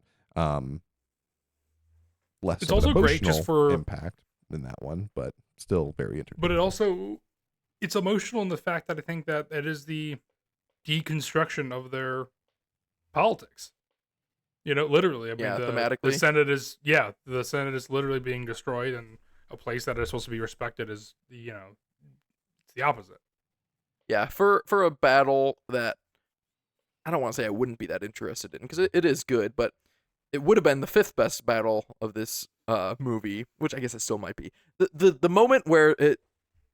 Less It's of an also great just emotional for impact in that one, but still very entertaining. But it's emotional in the fact that I think that it is the deconstruction of their politics. Literally. I mean, thematically. The Senate is literally being destroyed, and a place that is supposed to be respected is it's the opposite. Yeah, for a battle that I don't want to say I wouldn't be that interested in, because it is good, but it would have been the 5th best battle of this movie, which I guess it still might be. The moment where it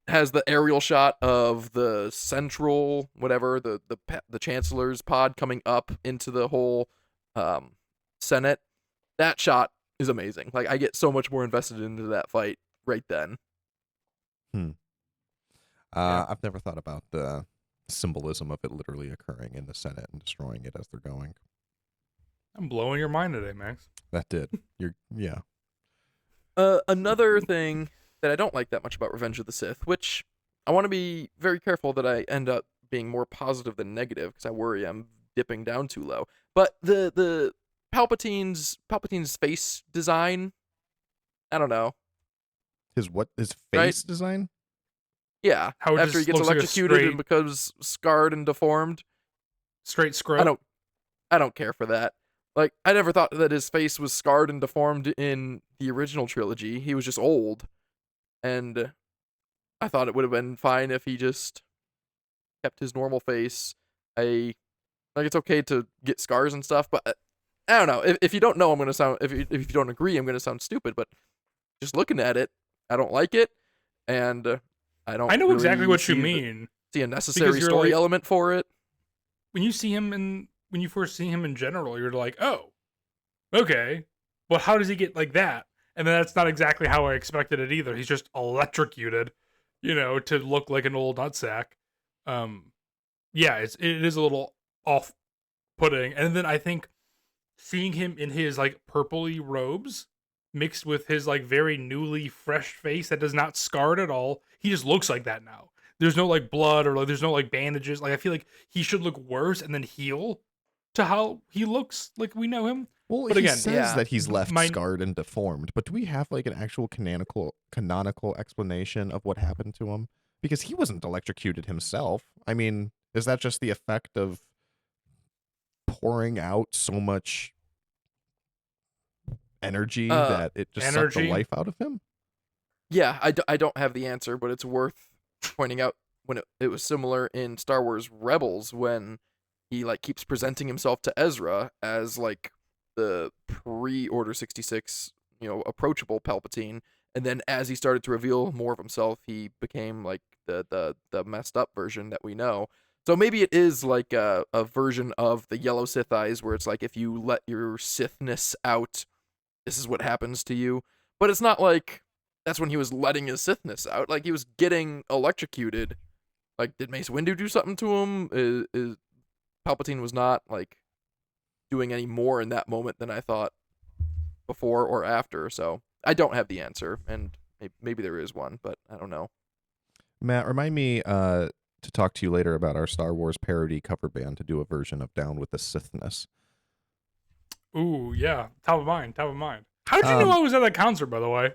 has the aerial shot of the central whatever the chancellor's pod coming up into the whole Senate, that shot is amazing. Like, I get so much more invested into that fight right then. I've never thought about the symbolism of it literally occurring in the Senate and destroying it as they're going. I'm blowing your mind today, Max. That did. Yeah. Another thing that I don't like that much about Revenge of the Sith, which I want to be very careful that I end up being more positive than negative, because I worry I'm dipping down too low. But the Palpatine's face design, I don't know. His face design? Yeah. How it after he just gets looks like a electrocuted straight- and becomes scarred and deformed. Straight scrub. I don't care for that. Like, I never thought that his face was scarred and deformed in the original trilogy. He was just old. And I thought it would have been fine if he just kept his normal face. It's okay to get scars and stuff, but I don't know. If you don't know, I'm going to sound, if you don't agree, I'm going to sound stupid, but just looking at it, I don't like it. And I don't I know really exactly what you see mean. See a necessary you're story like- element for it. When you first see him in general, you're like, oh, okay. Well, how does he get like that? And then that's not exactly how I expected it either. He's just electrocuted, to look like an old nutsack. Yeah, it is a little off-putting. And then I think seeing him in his like purpley robes mixed with his like very newly fresh face that does not scarred at all, he just looks like that now. There's no like blood or like there's no like bandages. Like, I feel like he should look worse and then heal to how he looks like we know him. Well, But he again, says that he's left my- scarred and deformed, but do we have like an actual canonical explanation of what happened to him? Because he wasn't electrocuted himself. I mean, is that just the effect of pouring out so much energy that it just sucked the life out of him? Yeah, I don't have the answer, but it's worth pointing out when it was similar in Star Wars Rebels, when he like keeps presenting himself to Ezra as like the pre-Order 66, approachable Palpatine, and then as he started to reveal more of himself, he became like the messed up version that we know. So maybe it is like a version of the yellow Sith eyes, where it's like if you let your Sithness out, this is what happens to you. But it's not like that's when he was letting his Sithness out. Like, he was getting electrocuted. Like, did Mace Windu do something to him? Is Palpatine was not like doing any more in that moment than I thought before or after. So I don't have the answer, and maybe there is one, but I don't know. Matt, remind me to talk to you later about our Star Wars parody cover band to do a version of Down with the Sithness. Ooh, yeah. Top of mind. How did you know I was at that concert, by the way?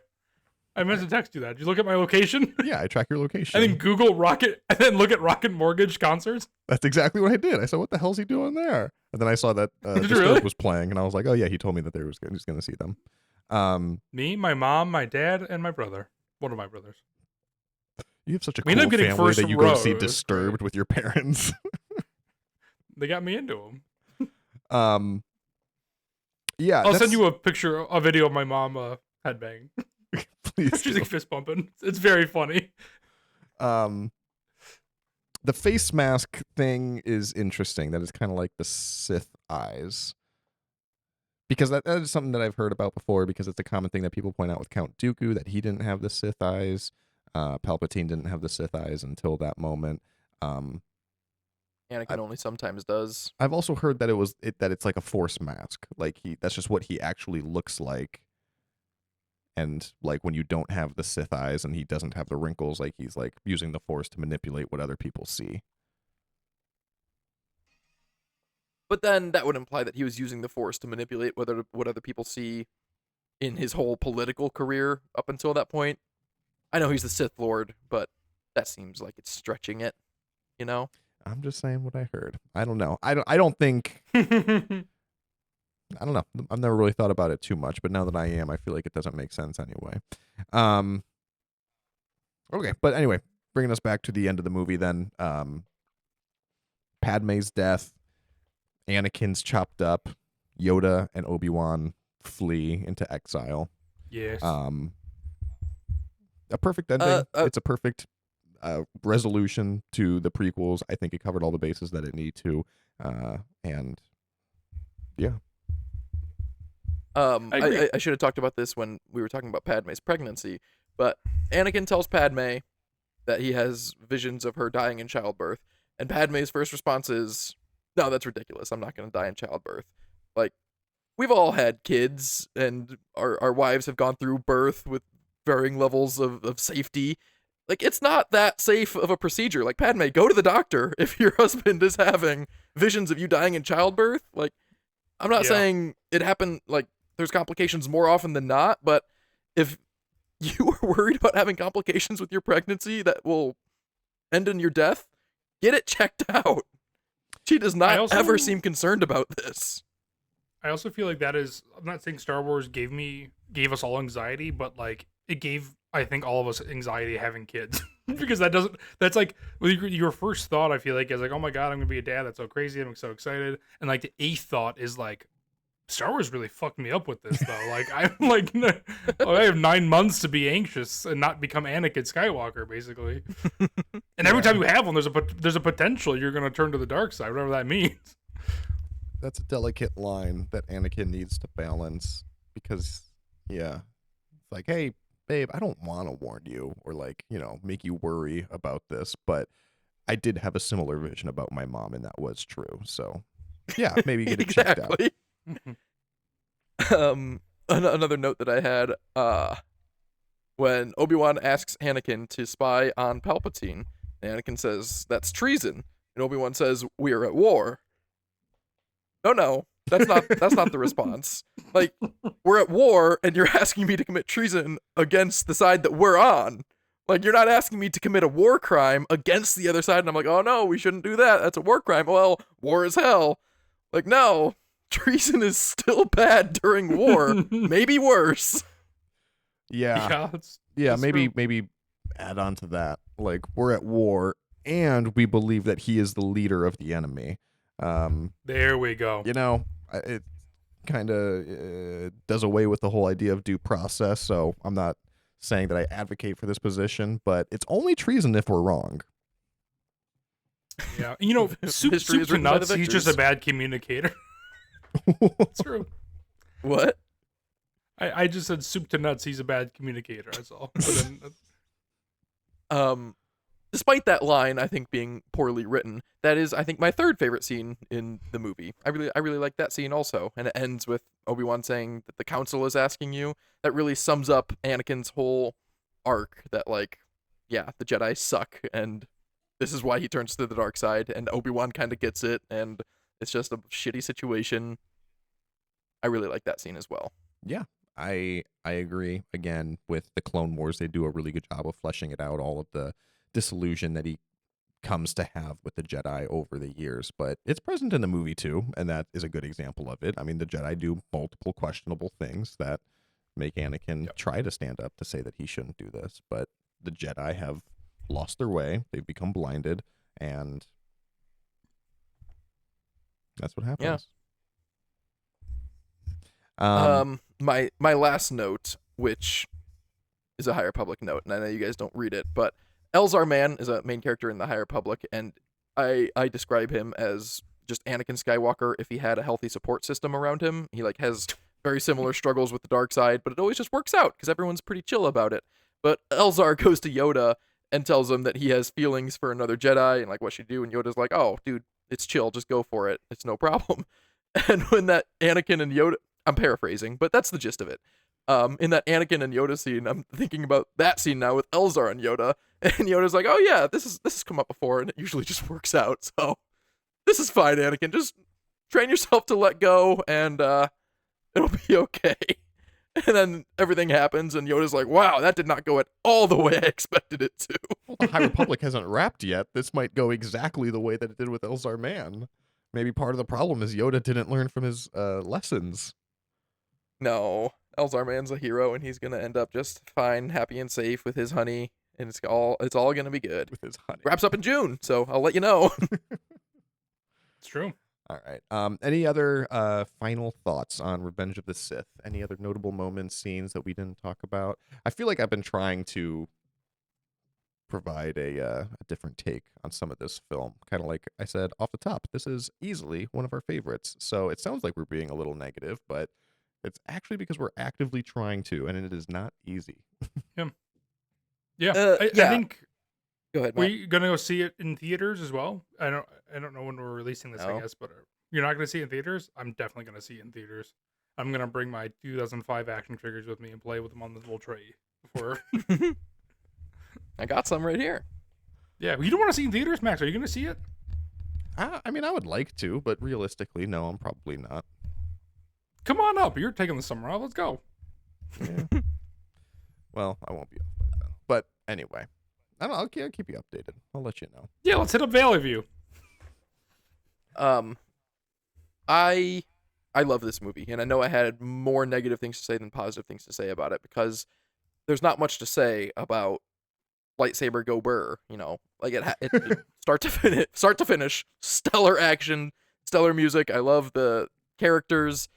I meant to text you that. Did you look at my location? Yeah, I track your location. And then Google Rocket, and then look at Rocket Mortgage concerts? That's exactly what I did. I said, what the hell's he doing there? And then I saw that Did you Disturbed really? was playing, and I was like, oh yeah, he told me that he was going to see them. Me, my mom, my dad, and my brother. One of my brothers. You have such a We cool ended up getting family first that you go to see row. It was Disturbed great. with your parents. They got me into them. Yeah, I'll send you a video of my mom headbang. please. She's do. like fist bumping. It's very funny. The face mask thing is interesting. That is kind of like the Sith eyes. Because that is something that I've heard about before, because it's a common thing that people point out with Count Dooku, that he didn't have the Sith eyes. Palpatine didn't have the Sith eyes until that moment. Anakin only sometimes does. I've also heard that that it's like a Force mask. Like that's just what he actually looks like. And like when you don't have the Sith eyes and he doesn't have the wrinkles, like he's like using the Force to manipulate what other people see. But then that would imply that he was using the Force to manipulate what other people see in his whole political career up until that point. I know he's the Sith Lord, but that seems like it's stretching it, you know? I'm just saying what I heard. I don't know. I don't think I don't know. I've never really thought about it too much, but now that I am, I feel like it doesn't make sense anyway. Okay, but anyway, bringing us back to the end of the movie then. Padme's death, Anakin's chopped up, Yoda and Obi-Wan flee into exile. Yes. A perfect ending. It's a perfect resolution to the prequels. I think it covered all the bases that it needed to, and yeah. agree. I should have talked about this when we were talking about Padme's pregnancy, but Anakin tells Padme that he has visions of her dying in childbirth, and Padme's first response is, "No, that's ridiculous. I'm not going to die in childbirth." Like, we've all had kids, and our wives have gone through birth with varying levels of safety. Like, it's not that safe of a procedure. Like, Padme, go to the doctor if your husband is having visions of you dying in childbirth. Like, I'm not saying it happened, like, there's complications more often than not, but if you are worried about having complications with your pregnancy that will end in your death, get it checked out. She does not ever seem concerned about this. I also feel like that is, I'm not saying Star Wars gave us all anxiety, but like it gave, I think, all of us anxiety having kids. Because that's like your first thought, I feel like, is like, oh my God, I'm gonna be a dad. That's so crazy. I'm so excited. And like the eighth thought is like, Star Wars really fucked me up with this though. Like I'm like, I have 9 months to be anxious and not become Anakin Skywalker, basically. And every time you have one, there's a potential you're gonna turn to the dark side, whatever that means. That's a delicate line that Anakin needs to balance, because it's like, hey babe, I don't want to warn you or like, make you worry about this, but I did have a similar vision about my mom, and that was true. So yeah, maybe get it checked out. Another note that I had, when Obi-Wan asks Anakin to spy on Palpatine, Anakin says, "That's treason." And Obi-Wan says, "We are at war." No, that's not the response. Like, we're at war and you're asking me to commit treason against the side that we're on. Like, you're not asking me to commit a war crime against the other side, and I'm like, oh no, we shouldn't do that. That's a war crime. Well, war is hell. Like, no, treason is still bad during war. Maybe worse. Yeah, It's maybe add on to that. Like, we're at war and we believe that he is the leader of the enemy. There we go. It kind of does away with the whole idea of due process, so I'm not saying that I advocate for this position, but it's only treason if we're wrong. Yeah, you know, soup History is to written by the nuts. He's just a victors. bad communicator. It's true. What? I just said soup to nuts. He's a bad communicator. That's all. But then, Despite that line, I think being poorly written, that is, I think, my third favorite scene in the movie. I really like that scene also, and it ends with Obi-Wan saying that the Council is asking you. That really sums up Anakin's whole arc. That like, yeah, the Jedi suck, and this is why he turns to the dark side. And Obi-Wan kind of gets it, and it's just a shitty situation. I really like that scene as well. Yeah, I agree. Again, with the Clone Wars, they do a really good job of fleshing it out, all of the disillusion that he comes to have with the Jedi over the years. But it's present in the movie too, and that is a good example of it. I mean, the Jedi do multiple questionable things that make Anakin try to stand up to say that he shouldn't do this, but the Jedi have lost their way. They've become blinded, and that's what happens. My last note, which is a High Republic note, and I know you guys don't read it, but Elzar Mann is a main character in the High Republic, and I describe him as just Anakin Skywalker if he had a healthy support system around him. He like has very similar struggles with the dark side, but it always just works out because everyone's pretty chill about it. But Elzar goes to Yoda and tells him that he has feelings for another Jedi and like what should do, and Yoda's like, "Oh, dude, it's chill, just go for it. It's no problem." And when that Anakin and Yoda, I'm paraphrasing, but that's the gist of it. In that Anakin and Yoda scene, I'm thinking about that scene now with Elzar and Yoda, and Yoda's like, "Oh yeah, this has come up before, and it usually just works out. So this is fine, Anakin. Just train yourself to let go, and it'll be okay." And then everything happens, and Yoda's like, "Wow, that did not go at all the way I expected it to." Well, the High Republic hasn't wrapped yet. This might go exactly the way that it did with Elzar Mann. Maybe part of the problem is Yoda didn't learn from his lessons. No, Elzar Mann's a hero, and he's gonna end up just fine, happy and safe with his honey, and it's all gonna be good. With his honey. Wraps up in June, so I'll let you know. it's true. All right. Any other final thoughts on Revenge of the Sith? Any other notable moments, scenes that we didn't talk about? I feel like I've been trying to provide a different take on some of this film. Kind of like I said off the top, this is easily one of our favorites. So it sounds like we're being a little negative, but it's actually because we're actively trying to, and it is not easy. Yeah. I think Go ahead, Matt. we're gonna go see it in theaters as well. I don't know when we're releasing this, No. I guess, but you're not gonna see it in theaters. I'm definitely gonna see it in theaters. I'm gonna bring my 2005 action figures with me and play with them on this little tray before. I got some right here. Yeah, you don't want to see it in theaters, Max? Are you gonna see it? I mean, I would like to, but realistically, no, I'm probably not. Come on up. You're taking the summer off. Let's go. Yeah. Well, I won't be off by then. But anyway, I don't know. I'll keep you updated. I'll let you know. Yeah, let's hit up Valley View. I love this movie, and I know I had more negative things to say than positive things to say about it because there's not much to say about lightsaber go burr. You know, like it start to finish, stellar action, stellar music. I love the characters.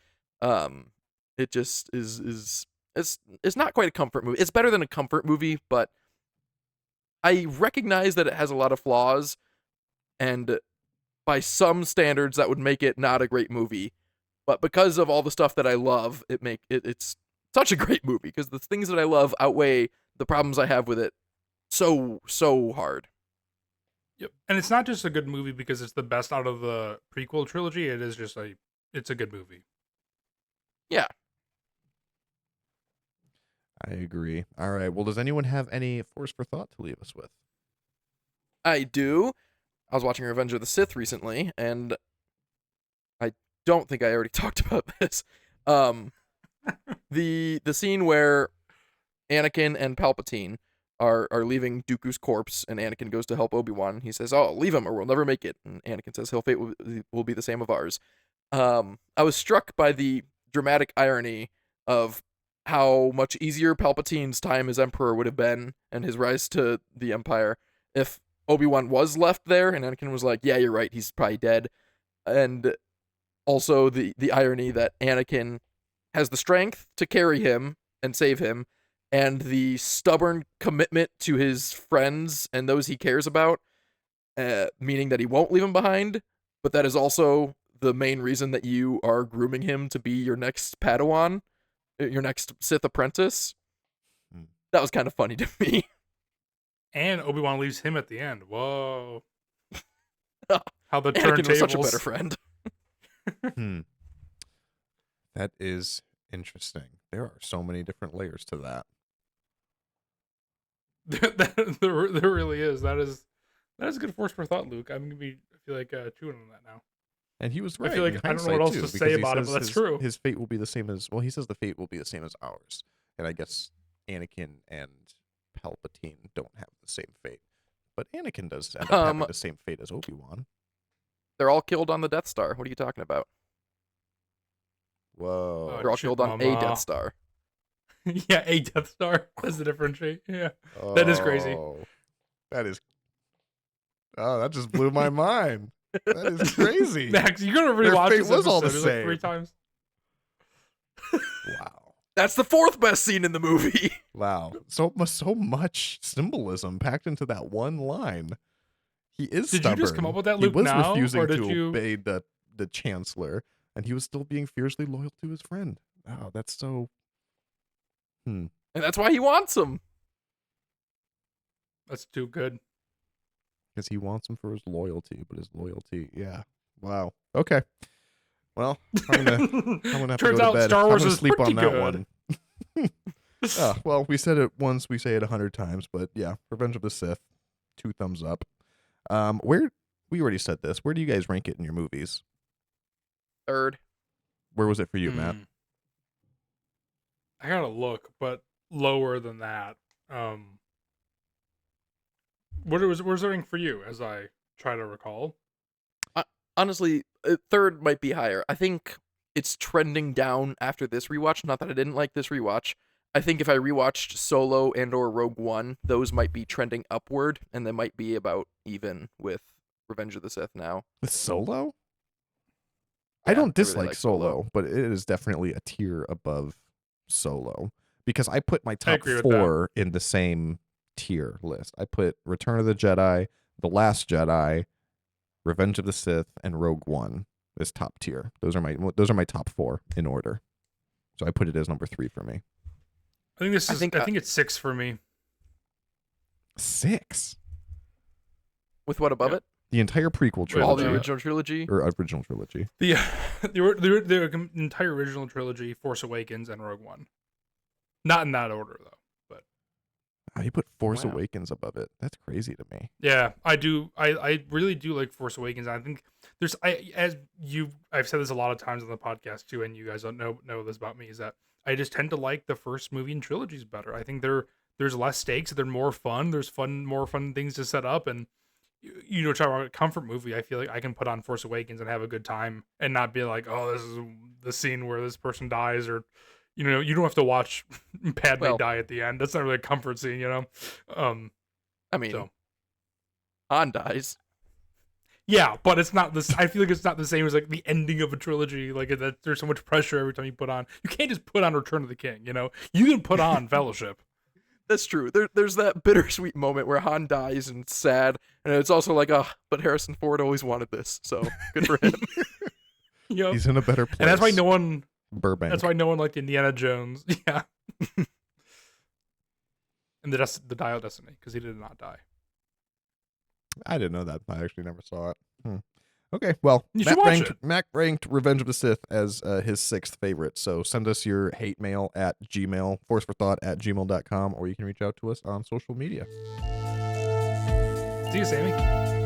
It just is it's not quite a comfort movie. It's better than a comfort movie, but I recognize that it has a lot of flaws, and by some standards that would make it not a great movie. But because of all the stuff that I love, it's such a great movie because the things that I love outweigh the problems I have with it so hard. Yep. And it's not just a good movie because it's the best out of the prequel trilogy. It is just it's a good movie. Yeah. I agree. All right. Well, does anyone have any force for thought to leave us with? I do. I was watching Revenge of the Sith recently, and I don't think I already talked about this. The scene where Anakin and Palpatine are leaving Dooku's corpse, and Anakin goes to help Obi-Wan. He says, "Oh, leave him, or we'll never make it." And Anakin says, "His fate will be the same of ours." I was struck by the dramatic irony of how much easier Palpatine's time as Emperor would have been, and his rise to the Empire, if Obi-Wan was left there, and Anakin was like, "Yeah, you're right, he's probably dead." And also the irony that Anakin has the strength to carry him and save him, and the stubborn commitment to his friends and those he cares about, meaning that he won't leave him behind, but that is also the main reason that you are grooming him to be your next Padawan, your next Sith apprentice. Hmm. That was kind of funny to me. And Obi-Wan leaves him at the end. Whoa. How the Anakin was such a turntables. better friend. Hmm. That is interesting. There are so many different layers to that. there really is. That is good force for thought, Luke. I'm gonna be. I feel like chewing on that now. And he was I right. feel like in I don't know what hindsight, else too, to say because he about it, but says that's true. His fate will be the same as he says the fate will be the same as ours. And I guess Anakin and Palpatine don't have the same fate, but Anakin does end up having the same fate as Obi-Wan. They're all killed on the Death Star. What are you talking about? Whoa! They're all killed on a Death Star. Yeah, a Death Star. That's the differentiate. Yeah, that is crazy. That is. Oh, that just blew my mind. That is crazy. Max, you're gonna Their rewatch fate this was all the episode like 3 same. times. Wow. That's the 4th best scene in the movie. Wow. So much symbolism packed into that one line. He is Did stubborn. you just come up with that, He Luke, was now, refusing or did to you? obey the Chancellor, and he was still being fiercely loyal to his friend. Wow, that's so. And that's why he wants him. That's too good. Because he wants him for his loyalty, but his loyalty, yeah. Wow. Okay. Well, I'm gonna have Turns to go out to bed. Star Wars I'm gonna is sleep pretty on that good. one. Well, we said it once, we say it 100 times, but yeah, Revenge of the Sith, 2 thumbs up. Where we already said this. Where do you guys rank it in your movies? 3rd. Where was it for you, Matt? I gotta look, but lower than that. Where's the ring for you? As I try to recall. Honestly, 3rd might be higher. I think it's trending down after this rewatch. Not that I didn't like this rewatch. I think if I rewatched Solo and or Rogue One, those might be trending upward, and they might be about even with Revenge of the Sith now. With Solo? Yeah, I don't I really dislike like Solo, but it is definitely a tier above Solo. Because I put my top agree with 4 in the same tier list. I put Return of the Jedi, The Last Jedi, Revenge of the Sith, and Rogue One as top tier. Those are my top 4 in order. So I put it as number 3 for me. I think it's 6 for me. 6? With what above Yeah. it? The entire prequel trilogy. All the original trilogy? Or original trilogy. The entire original trilogy, Force Awakens and Rogue One. Not in that order though. You put Force Wow. Awakens above it. That's crazy to me. Yeah, I do. I really do like Force Awakens. I think I've said this a lot of times on the podcast too, and you guys don't know this about me, is that I just tend to like the first movie in trilogies better. I think there's less stakes, they're more fun. There's more fun things to set up, and talking about a comfort movie. I feel like I can put on Force Awakens and have a good time, and not be like, oh, this is the scene where this person dies, or you don't have to watch Padme die at the end. That's not really a comfort scene, I mean, so. Han dies. Yeah, but it's not this. I feel like it's not the same as like the ending of a trilogy. Like that, there's so much pressure every time you put on. You can't just put on Return of the King. You can put on Fellowship. That's true. There's that bittersweet moment where Han dies and it's sad, and it's also like, but Harrison Ford always wanted this, so good for him. He's in a better place. And that's why no one. Burbank. That's why no one liked Indiana Jones. Yeah. And the Dial of Destiny, because he did not die. I didn't know that. I actually never saw it. Okay, well, You should watch it. Matt ranked Revenge of the Sith as his 6th favorite. So send us your hate mail at Gmail, forceforthought@gmail.com, or you can reach out to us on social media. See you, Sammy.